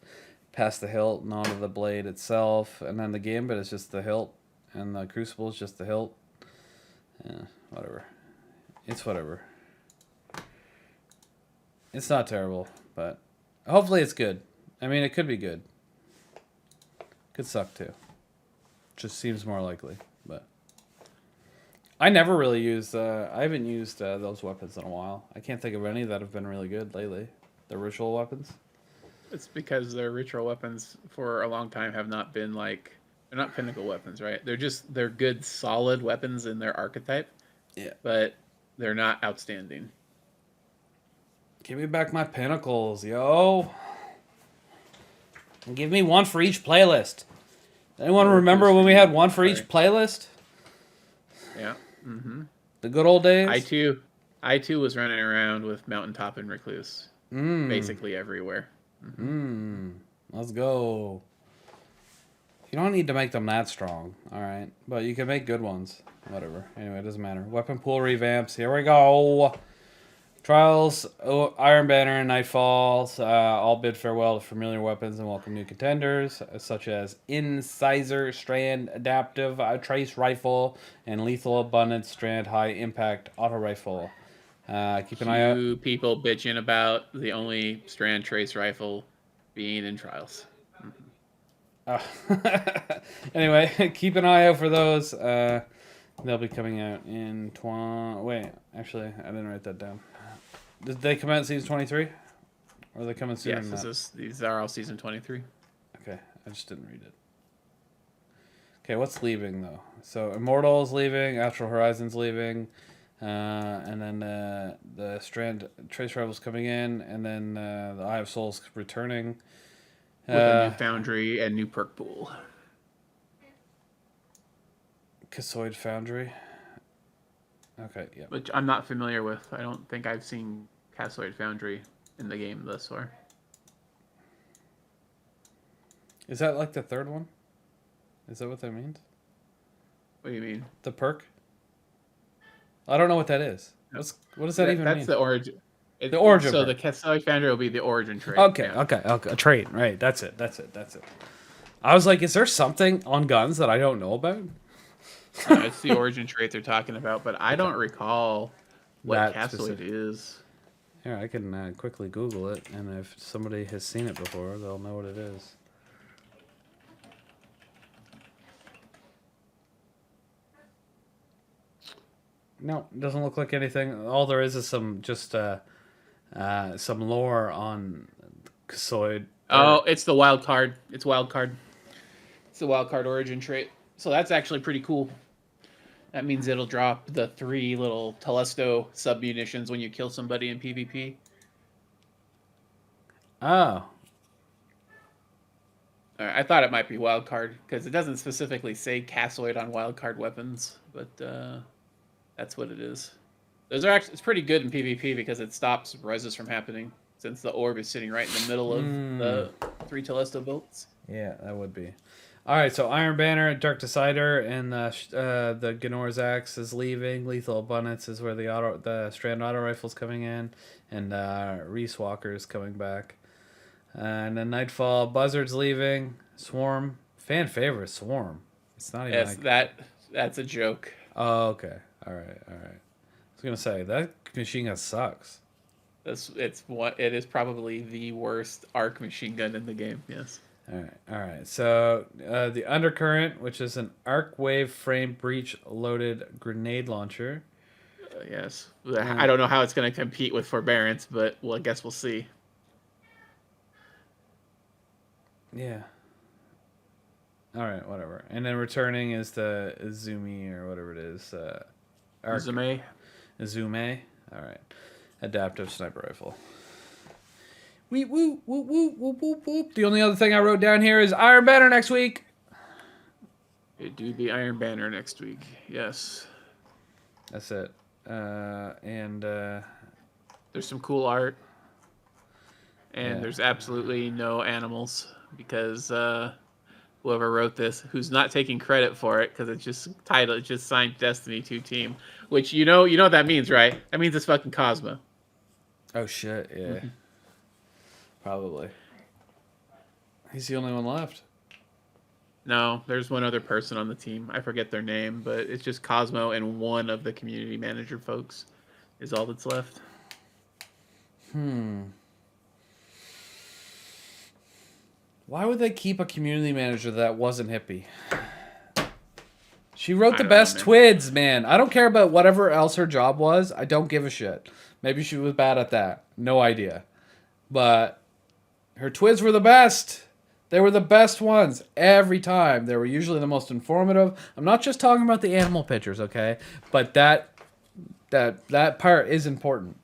past the hilt and onto the blade itself, and then the Gambit is just the hilt, and the Crucible is just the hilt. Yeah, whatever. It's whatever. It's not terrible, but hopefully it's good. I mean, it could be good. Could suck too. Just seems more likely, but I never really used. I haven't used those weapons in a while. I can't think of any that have been really good lately. The ritual weapons. It's because their ritual weapons for a long time have not been they're not pinnacle weapons, right? They're good, solid weapons in their archetype. Yeah, but they're not outstanding. Give me back my pinnacles, yo. And give me one for each playlist. Anyone remember when we had one for each playlist? Yeah. Mm-hmm. The good old days? I too was running around with Mountaintop and Recluse. Basically everywhere. Let's go. You don't need to make them that strong, alright? But you can make good ones. Whatever. Anyway, it doesn't matter. Weapon pool revamps. Here we go. Trials, Iron Banner, and Nightfalls all bid farewell to familiar weapons and welcome new contenders, such as Incisor, Strand, Adaptive, Trace Rifle, and Lethal Abundance, Strand, High Impact, Auto Rifle. Keep an eye out. People bitching about the only Strand Trace Rifle being in Trials. Anyway, keep an eye out for those. They'll be coming out in Wait, actually, I didn't write that down. Did they come out in season 23? Or are they coming sooner? Yes, these are all season 23. Okay, I just didn't read it. Okay, what's leaving though? So Immortal's leaving, Astral Horizon's leaving, and then the Strand Trace Rival's coming in, and then the Eye of Souls returning. With a new Foundry and new perk pool. Cassoid Foundry. Okay, yeah. Which I'm not familiar with. I don't think I've seen Cassoid Foundry in the game thus far. Is that like the third one? Is that what that means? What do you mean? The perk? I don't know what that is. What does that even mean? That's the origin. The origin. So perk. the Cassoid Foundry will be the origin trait. Okay, yeah. okay. A trait, right. That's it. I was like, is there something on guns that I don't know about? It's the origin trait they're talking about, but I don't recall what Cassoid is. Here, I can quickly Google it, and if somebody has seen it before, they'll know what it is. No, it doesn't look like anything. All there is some lore on Cassoid. Oh, it's the wild card. It's wild card. It's a wild card origin trait. So that's actually pretty cool. That means it'll drop the 3 little Telesto sub-munitions when you kill somebody in PvP. Oh. I thought it might be wild card because it doesn't specifically say Cassoid on wild card weapons, but that's what it is. Those are actually, it's pretty good in PvP because it stops reses from happening since the orb is sitting right in the middle of the 3 Telesto bolts. Yeah, that would be. All right, so Iron Banner, Dark Decider, and the Gnor's Axe is leaving. Lethal Abundance is where the Strand Auto Rifle's coming in, and Reese Walker is coming back. And then Nightfall, Buzzard's leaving. Swarm, fan favorite Swarm. It's not even. Yes, that's a joke. Oh, okay. All right. I was gonna say that machine gun sucks. It is probably the worst arc machine gun in the game. Yes. All right. So the Undercurrent, which is an arc wave frame breach loaded grenade launcher. Yes. I don't know how it's going to compete with Forbearance, but I guess we'll see. Yeah. All right, whatever. And then returning is the Izumi or whatever it is. Izume. Izume. All right. Adaptive sniper rifle. Woo, woo, woo, woo, woo, woo, woo. The only other thing I wrote down here is Iron Banner next week. It do be Iron Banner next week. Yes. That's it. And there's some cool art. And there's absolutely no animals because whoever wrote this, who's not taking credit for it because it's just titled, it's just signed Destiny 2 team, which you know what that means, right? That means it's fucking Cosmo. Oh shit, yeah. Probably. He's the only one left. No, there's one other person on the team. I forget their name, but it's just Cosmo and one of the community manager folks is all that's left. Why would they keep a community manager that wasn't hippie? She wrote the best twids, man. I don't care about whatever else her job was. I don't give a shit. Maybe she was bad at that. No idea. But her twids were the best. They were the best ones every time. They were usually the most informative. I'm not just talking about the animal pictures, okay? But that part is important.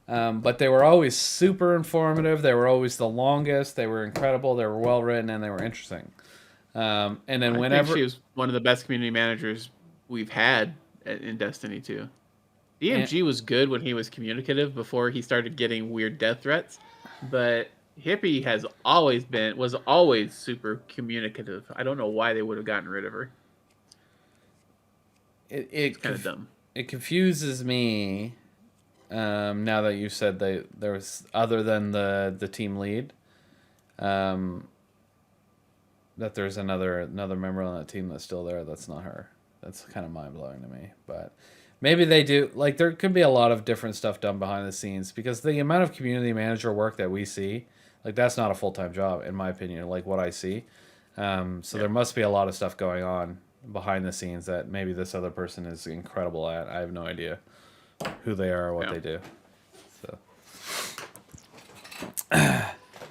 But they were always super informative. They were always the longest. They were incredible. They were well written and they were interesting. And then I think she was one of the best community managers we've had in Destiny 2. DMG was good when he was communicative before he started getting weird death threats, but Hippie was always super communicative. I don't know why they would have gotten rid of her. It's kind of dumb. It confuses me. Now that you said there was other than the team lead, that there's another member on that team that's still there. That's not her. That's kind of mind blowing to me. But maybe they do. Like there could be a lot of different stuff done behind the scenes because the amount of community manager work that we see, like that's not a full-time job in my opinion. Like what I see, there must be a lot of stuff going on behind the scenes that maybe this other person is incredible at. I have no idea who they are or what they do. So,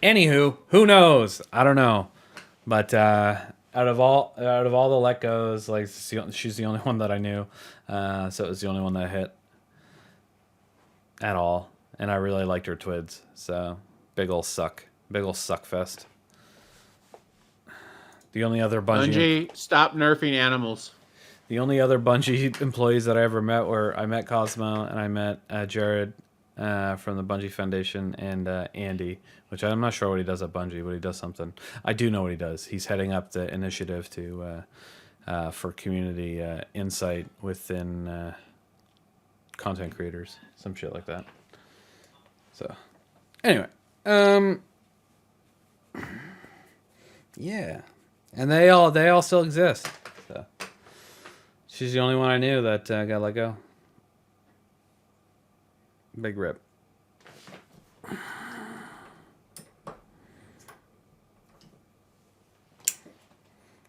anywho, who knows? I don't know. But out of all the let goes, like she's the only one that I knew, so it was the only one that hit at all, and I really liked her twids. So big ol' suck fest. The only other Bungie, stop nerfing animals. The only other Bungie employees that I ever met I met Cosmo and I met Jared from the Bungie Foundation and Andy, which I'm not sure what he does at Bungie, but he does something. I do know what he does. He's heading up the initiative for community insight within content creators, some shit like that. So, anyway, yeah, and they all still exist. So. She's the only one I knew that got let go. Big rip.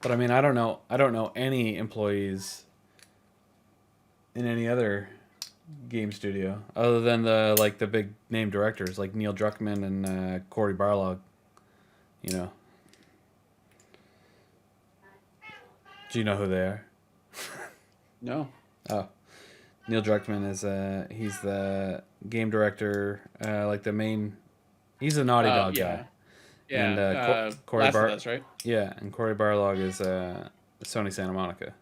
But I mean, I don't know any employees in any other game studio other than the big name directors like Neil Druckmann and Corey Barlog. You know. Do you know who they are? No. Oh, Neil Druckmann is he's the game director, like the main. He's a Naughty Dog guy. Yeah. And Corey Last of Us, right? Yeah, and Corey Barlog is Sony Santa Monica.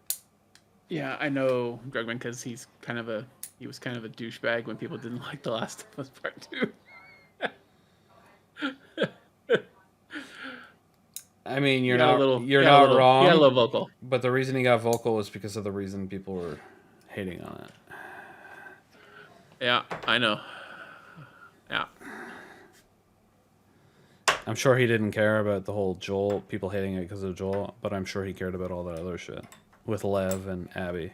Yeah, I know Drugman because he was kind of a douchebag when people didn't like The Last of Us Part 2. I mean, you're not not wrong. He got a little vocal. But the reason he got vocal was because of the reason people were hating on it. Yeah, I know. Yeah. I'm sure he didn't care about the whole Joel, people hating it because of Joel, but I'm sure he cared about all that other shit with Lev and Abby.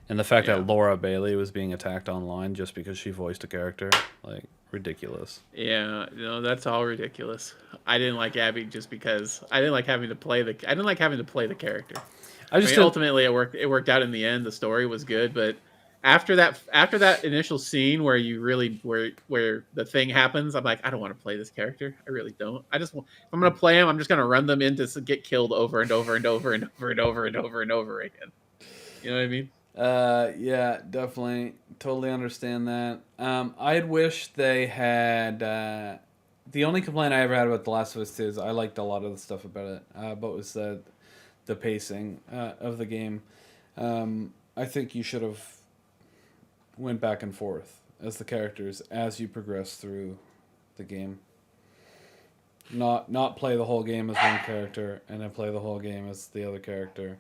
And the fact that Laura Bailey was being attacked online just because she voiced a character, like, ridiculous. Yeah, that's all ridiculous. I didn't like Abby just because I didn't like having to play the character. I mean, ultimately it worked out in the end. The story was good, but after that initial scene where you really where the thing happens, I'm like, I don't want to play this character. I really don't. If I'm gonna play him, I'm just gonna run them in to get killed over and over and over and over and over and over and over again. You know what I mean? Yeah, definitely, totally understand that. I'd wish they had. The only complaint I ever had about The Last of Us 2 is I liked a lot of the stuff about it, but was the pacing of the game. I think you should have went back and forth as the characters as you progress through the game. Not play the whole game as one character and then play the whole game as the other character.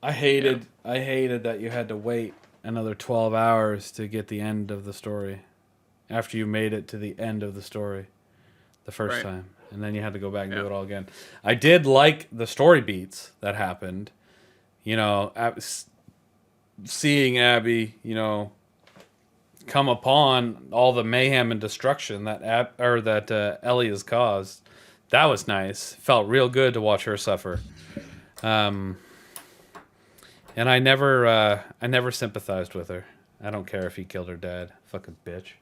I hated that you had to wait another 12 hours to get the end of the story after you made it to the end of the story the first time, and then you had to go back and do it all again. I did like the story beats that happened, seeing Abby, come upon all the mayhem and destruction that Ellie has caused. That was nice. Felt real good to watch her suffer. And I never sympathized with her. I don't care if he killed her dad. Fucking bitch.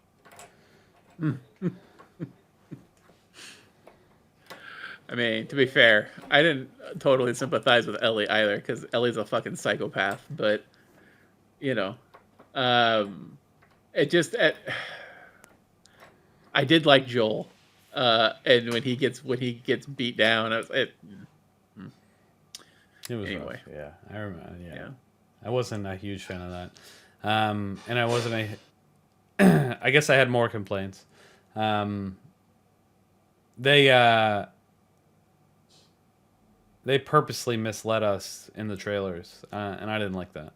I mean, to be fair, I didn't totally sympathize with Ellie either, because Ellie's a fucking psychopath. But, I did like Joel, and when he gets beat down, It was anyway. rough. Yeah, I remember. Yeah. I wasn't a huge fan of that, and I wasn't a. I guess I had more complaints. They purposely misled us in the trailers, and I didn't like that.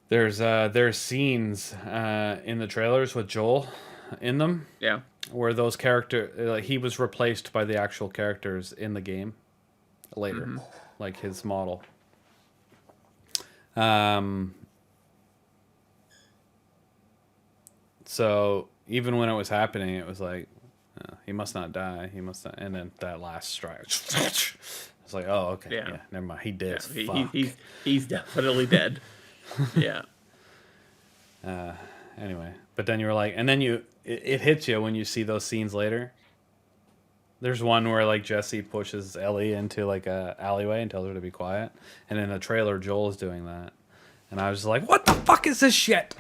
There's scenes in the trailers with Joel in them. Yeah. Where those he was replaced by the actual characters in the game later, like his model. So even when it was happening, it was like, he must not die. He must not. And then that last strike, it's like, oh, okay, yeah, never mind. He did. Yeah, he's definitely dead. Yeah. Anyway, but then you were like, and then it hits you when you see those scenes later. There's one where like Jesse pushes Ellie into like a alleyway and tells her to be quiet, and in the trailer Joel is doing that, and I was like, what the fuck is this shit?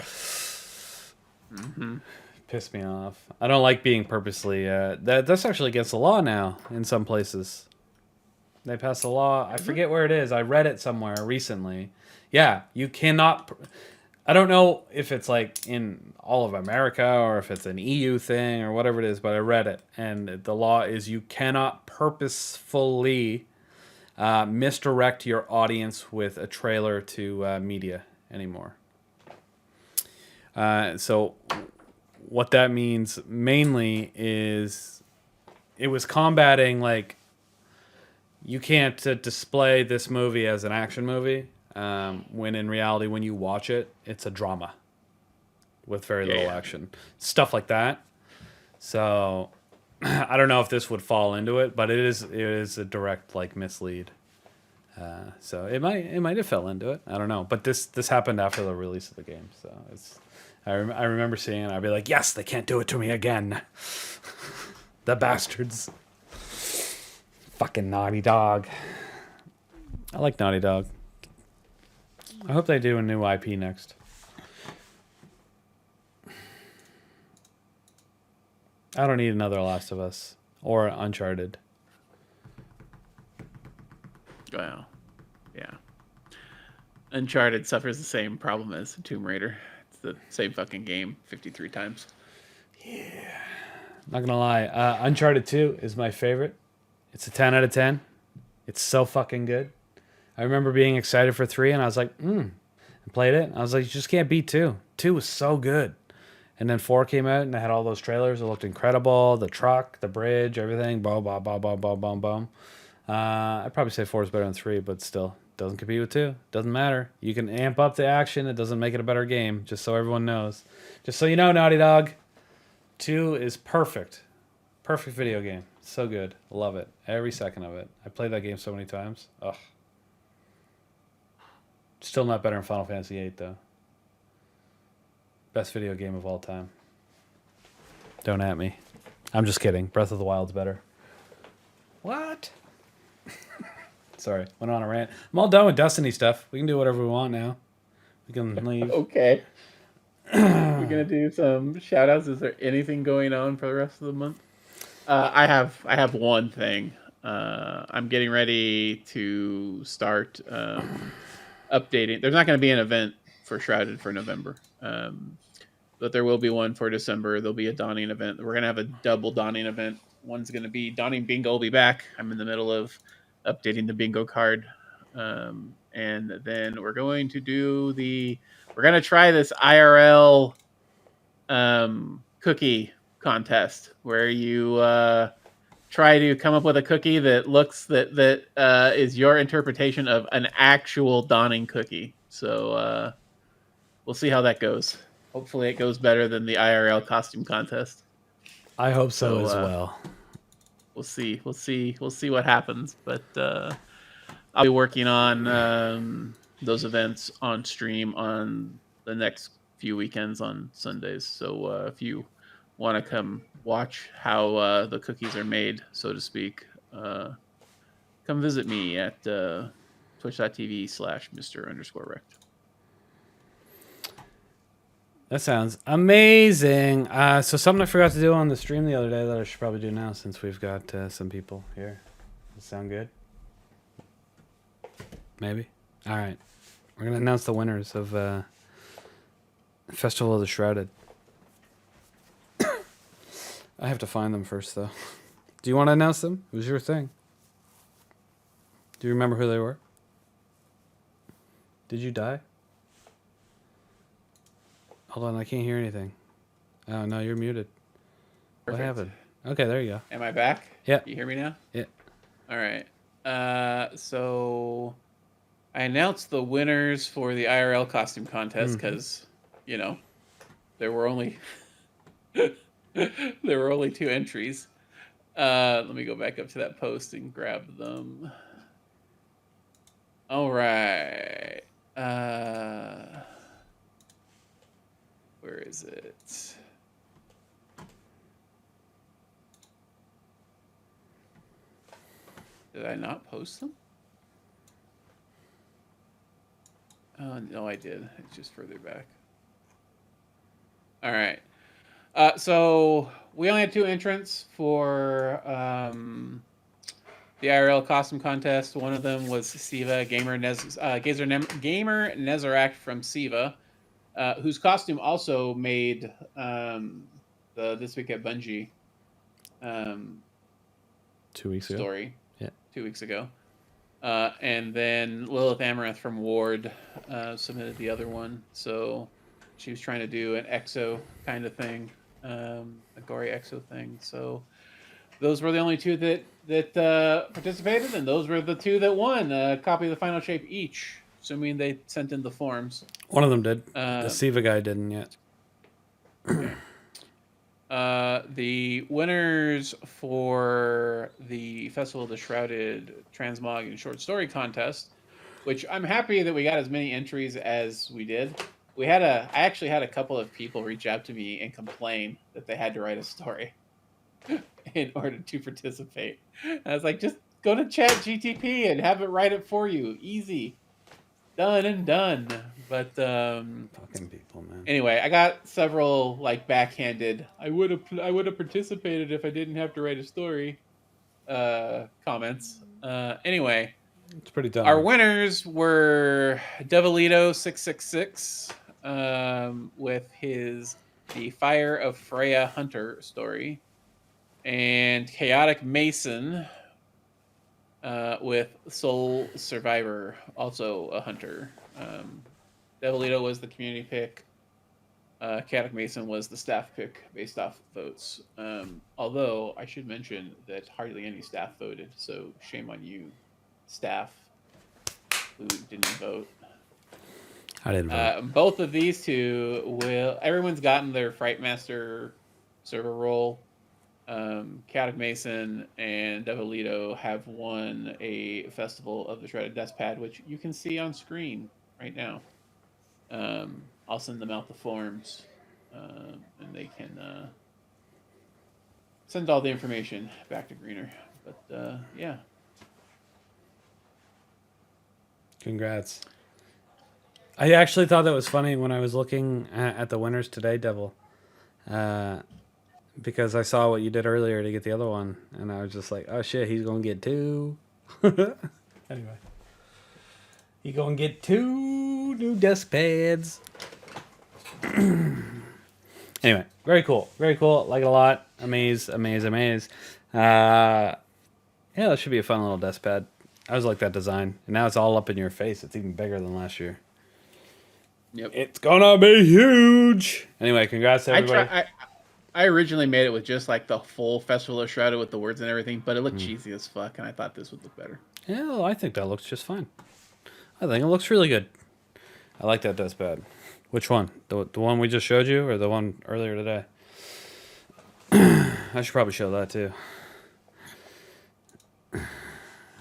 Pissed me off. I don't like being purposely. That's actually against the law now in some places. They passed a law. I forget where it is. I read it somewhere recently. Yeah, you cannot. I don't know if it's like in all of America or if it's an EU thing or whatever it is, but I read it. And the law is you cannot purposefully misdirect your audience with a trailer to media anymore. So what that means mainly is it was combating like you can't display this movie as an action movie. When in reality, when you watch it, it's a drama with very little action. Stuff like that. So I don't know if this would fall into it, but it is a direct like mislead. So it might have fell into it. I don't know. But this happened after the release of the game. So I remember seeing it. I'd be like, yes, they can't do it to me again. The bastards. Fucking Naughty Dog. I like Naughty Dog. I hope they do a new IP next. I don't need another Last of Us or Uncharted. Wow. Yeah. Uncharted suffers the same problem as Tomb Raider. It's the same fucking game 53 times. Not gonna lie, Uncharted 2 is my favorite. It's a 10 out of 10. It's so fucking good. I remember being excited for 3, and I was like, and played it. I was like, you just can't beat 2. 2 was so good. And then 4 came out, and they had all those trailers. It looked incredible. The truck, the bridge, everything. Boom, boom, boom, boom, boom, boom, boom. I'd probably say 4 is better than 3, but still, doesn't compete with 2. Doesn't matter. You can amp up the action. It doesn't make it a better game, just so everyone knows. Just so you know, Naughty Dog, 2 is perfect. Perfect video game. So good. Love it. Every second of it. I played that game so many times. Ugh. Still not better than Final Fantasy VIII, though. Best video game of all time. Don't at me. I'm just kidding. Breath of the Wild's better. What? Sorry. Went on a rant. I'm all done with Destiny stuff. We can do whatever we want now. We can leave. Okay. We're gonna do some shout outs. Is there anything going on for the rest of the month? I have one thing. I'm getting ready to start updating. There's not going to be an event for Shrouded for November, but there will be one for December. There'll be a Dawning event. We're going to have a double Dawning event. One's going to be Dawning Bingo will be back. I'm in the middle of updating the bingo card. And then we're going to do we're going to try this IRL cookie contest where you try to come up with a cookie that looks that is your interpretation of an actual Dawning cookie. So we'll see how that goes. Hopefully it goes better than the IRL costume contest. I hope so as well. We'll see what happens, but I'll be working on those events on stream on the next few weekends on Sundays. So if you want to come watch how the cookies are made, so to speak, come visit me at twitch.tv/Mr_Rect. That sounds amazing. So something I forgot to do on the stream the other day that I should probably do now since we've got some people here. Does that sound good? Maybe? All right. We're going to announce the winners of Festival of the Shrouded. I have to find them first, though. Do you want to announce them? It was your thing. Do you remember who they were? Did you die? Hold on, I can't hear anything. Oh, no, you're muted. Perfect. What happened? Okay, there you go. Am I back? Yeah. You hear me now? Yeah. All right. So I announced the winners for the IRL costume contest because, there were only there were only 2 entries. Let me go back up to that post and grab them. All right. Where is it? Did I not post them? Oh, no, I did. It's just further back. All right. So we only had 2 entrants for the IRL costume contest. One of them was Siva, Gamer Nezeract from Siva, whose costume also made the This Week at Bungie 2 weeks ago. story. Yeah. 2 weeks ago. And then Lilith Amaranth from Ward submitted the other one. So she was trying to do an EXO kind of thing, a gory EXO thing. So those were the only 2 that participated, and those were the 2 that won a copy of the final shape each, assuming they sent in the forms. One of them did. The Siva guy didn't yet. Okay. The winners for the Festival of the Shrouded Transmog and Short Story Contest, which I'm happy that we got as many entries as we did. I actually had a couple of people reach out to me and complain that they had to write a story in order to participate. I was like, just go to Chat GTP and have it write it for you. Easy, done and done. But Fucking people, man. anyway, I got several like backhanded. I would have participated if I didn't have to write a story. Comments. Anyway, It's pretty dumb. our winners were Devilito666 with his The Fire of Freya Hunter story, and Chaotic Mason with Soul Survivor, also a hunter. Devilito was the community pick. Chaotic Mason was the staff pick based off votes. Although I should mention that hardly any staff voted, so shame on you, staff, who didn't vote. I didn't vote. Both of these two everyone's gotten their Frightmaster server role. Chaotic Mason and Devilito have won a Festival of the Shrouded Deskpad, which you can see on screen right now. I'll send them out the forms, and they can send all the information back to Greener. But yeah. Congrats. I actually thought that was funny when I was looking at the winners today, Devil. Because I saw what you did earlier to get the other one, and I was just like, oh shit, he's going to get 2. Anyway. He's going to get 2 new desk pads. Anyway, very cool. Very cool. Like it a lot. Amaze. Yeah, that should be a fun little desk pad. I always like that design. And now it's all up in your face. It's even bigger than last year. Yep. It's gonna be huge. Anyway, congrats to everybody. I originally made it with just like the full Festival of Shrouded with the words and everything, but it looked cheesy as fuck, and I thought this would look better. Yeah, well, I think that looks just fine. I think it looks really good. I like that desk pad. Which one? The one we just showed you, or the one earlier today? I should probably show that too.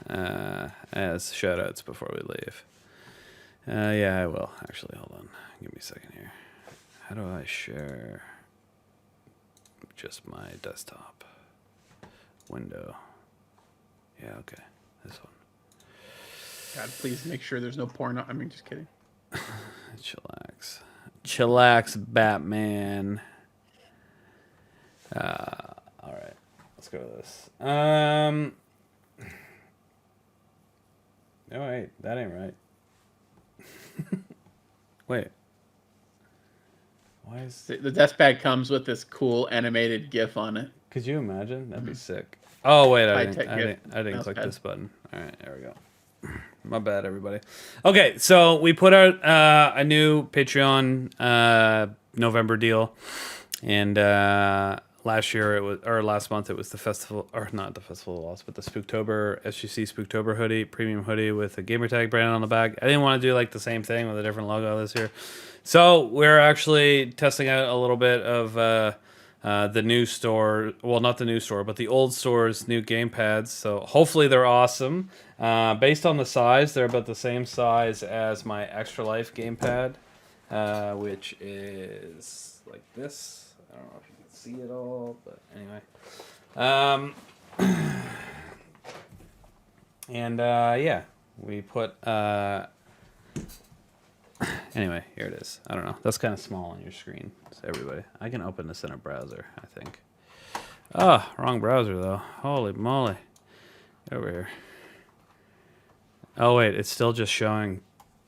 As shoutouts before we leave. Yeah, I will. Actually, hold on. Give me a second here. How do I share just my desktop window? Yeah, okay. This one. God, please make sure there's no porn. I mean, just kidding. Chillax, Batman. All right, let's go with this. No, wait, that ain't right. Wait. Why is The deskpad comes with this cool animated GIF on it. Could you imagine? That'd be sick. Oh wait, I High-tech didn't click mousepad. this button. All right, there we go. My bad, everybody. Okay, so we put out a new Patreon November deal, and last month it was the festival, or not the Festival of Lost, but the Spooktober SGC Spooktober hoodie, premium hoodie with a gamertag brand on the back. I didn't want to do like the same thing with a different logo this year, so we're actually testing out a little bit of the new store. Well, not the new store, but the old store's new gamepads. So hopefully they're awesome. Based on the size, they're about the same size as my Extra Life gamepad, which is like this. I don't know if you can see it all, but anyway. And yeah, we put. Anyway, here it is. I don't know. That's kind of small on your screen. So everybody, I can open this in a browser, I think. Oh, wrong browser though. Holy moly. Get over here. Oh wait, it's still just showing.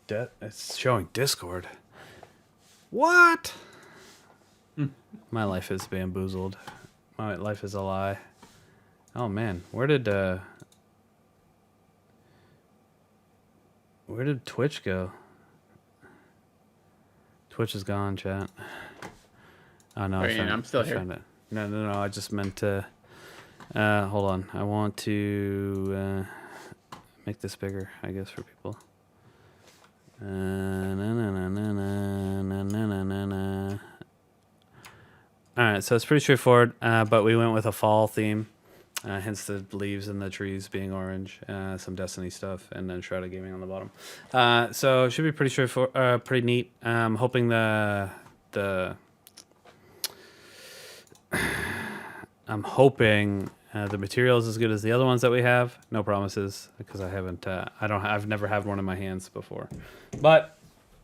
It's showing Discord. What? My life is bamboozled. My life is a lie. Oh man, where did Twitch go? Twitch is gone, chat. Oh no, I'm still here. Found it. No. I just meant to. Hold on. I want to make this bigger, I guess, for people. All right, so it's pretty straightforward, but we went with a fall theme, hence the leaves and the trees being orange, some Destiny stuff, and then Shrouded Gaming on the bottom. So it should be pretty straightforward, pretty neat. I'm hoping I'm hoping The material is as good as the other ones that we have. No promises because I haven't. I've never had one in my hands before, but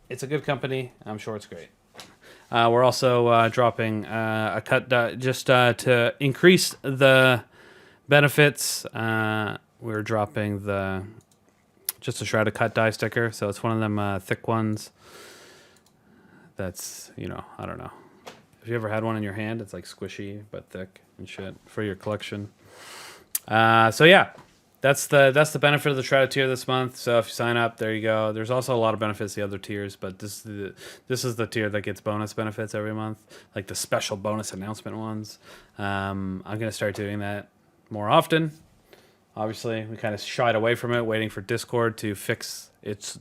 it's a good company. I'm sure it's great. We're also dropping a cut just to increase the benefits. We're dropping just a Shrouded cut die sticker. So it's one of them thick ones. That's I don't know. Have you ever had one in your hand? It's like squishy but thick and shit for your collection. So yeah, that's the benefit of the Shrouded tier this month. So if you sign up, there you go. There's also a lot of benefits to the other tiers, but this is the tier that gets bonus benefits every month, like the special bonus announcement ones. I'm gonna start doing that more often. Obviously, we kind of shied away from it, waiting for Discord to fix its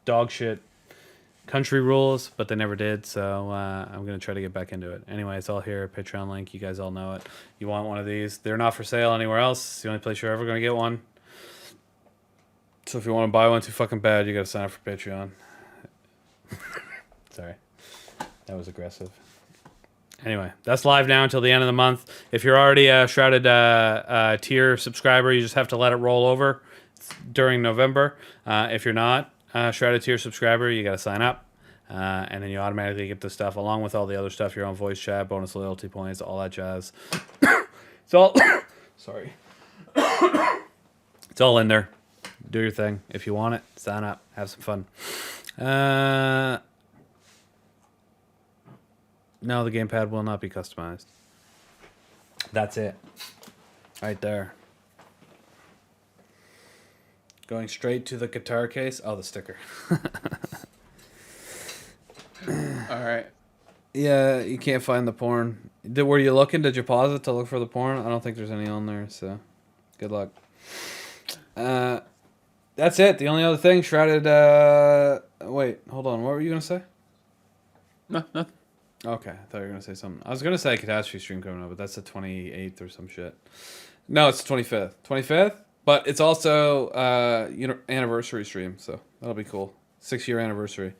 dog shit country rules, but they never did, so I'm going to try to get back into it. Anyway, it's all here, Patreon link, you guys all know it. You want one of these, they're not for sale anywhere else. It's the only place you're ever going to get one. So if you want to buy one too fucking bad, you got to sign up for Patreon. Sorry, that was aggressive. Anyway, that's live now until the end of the month. If you're already a Shrouded tier subscriber, you just have to let it roll over during November. If you're not Shrouded tier subscriber, you got to sign up, and then you automatically get this stuff along with all the other stuff, your own voice chat, bonus loyalty points, all that jazz. It's all sorry. It's all in there. Do your thing. If you want it, sign up. Have some fun. No, the gamepad will not be customized. That's it. Right there. Going straight to the guitar case. Oh, the sticker. All right. Yeah, you can't find the porn. Were you looking? Did you pause it to look for the porn? I don't think there's any on there, so good luck. That's it. The only other thing, Shrouded... Wait, hold on. What were you going to say? No, nothing. Okay, I thought you were going to say something. I was going to say Catastrophe stream coming up, but that's the 28th or some shit. No, it's the 25th. 25th? But it's also anniversary stream, so that'll be cool. 6-year anniversary.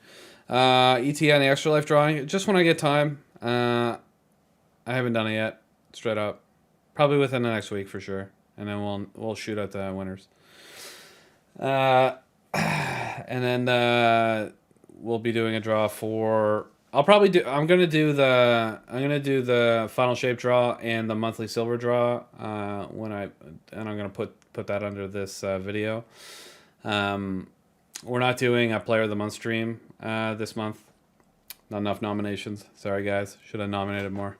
ETN, the Extra Life drawing. Just when I get time. I haven't done it yet. Straight up. Probably within the next week for sure. And then we'll shoot out the winners. And then we'll be doing a draw for... I'm gonna do the final shape draw and the monthly silver draw I'm gonna put that under this video. We're not doing a player of the month stream this month. Not enough nominations. Sorry guys, should have nominated more.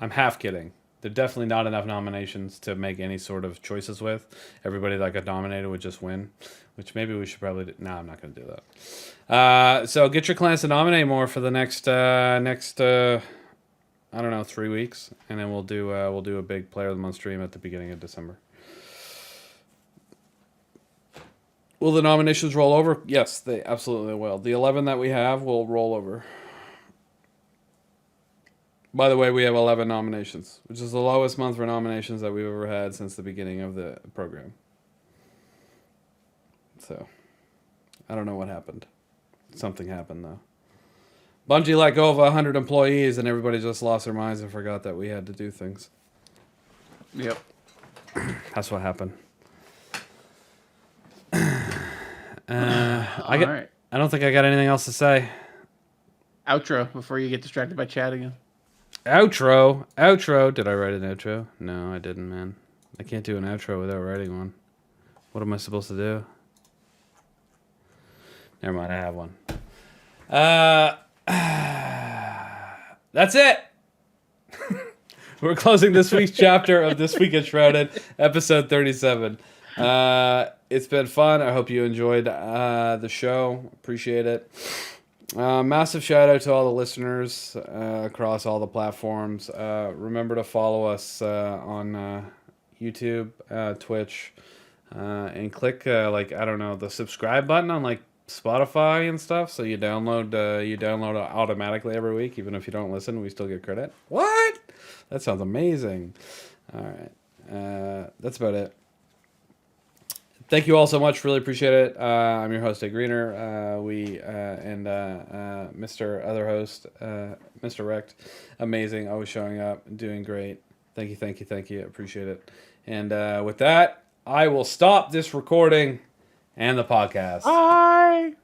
I'm half kidding. There are definitely not enough nominations to make any sort of choices with. Everybody that got nominated would just win, which maybe we should probably do. No, I'm not going to do that. So get your clans to nominate more for the next I don't know, 3 weeks, and then we'll do a big player of the month stream at the beginning of December. Will the nominations roll over? Yes, they absolutely will. The 11 that we have will roll over. By the way, we have 11 nominations, which is the lowest month for nominations that we've ever had since the beginning of the program. So, I don't know what happened. Something happened, though. Bungie let go of 100 employees, and everybody just lost their minds and forgot that we had to do things. Yep. That's what happened. All right. I don't think I got anything else to say. Outro before you get distracted by chat again. Outro. Did I write an outro? No, I didn't, man. I can't do an outro without writing one. What am I supposed to do? Never mind, I have one. That's it. We're closing this week's chapter of This Week at Shrouded, episode 37. It's been fun. I hope you enjoyed the show. Appreciate it. Massive shout out to all the listeners across all the platforms. Remember to follow us on YouTube, Twitch, and click the subscribe button on like Spotify and stuff, so you download it automatically every week. Even if you don't listen, we still get credit. What? That sounds amazing. All right, that's about it. Thank you all so much. Really appreciate it. I'm your host, Ed Greener. And Mr. Other Host, Mr. Wrecked. Amazing. Always showing up. Doing great. Thank you. I appreciate it. And with that, I will stop this recording and the podcast. Bye.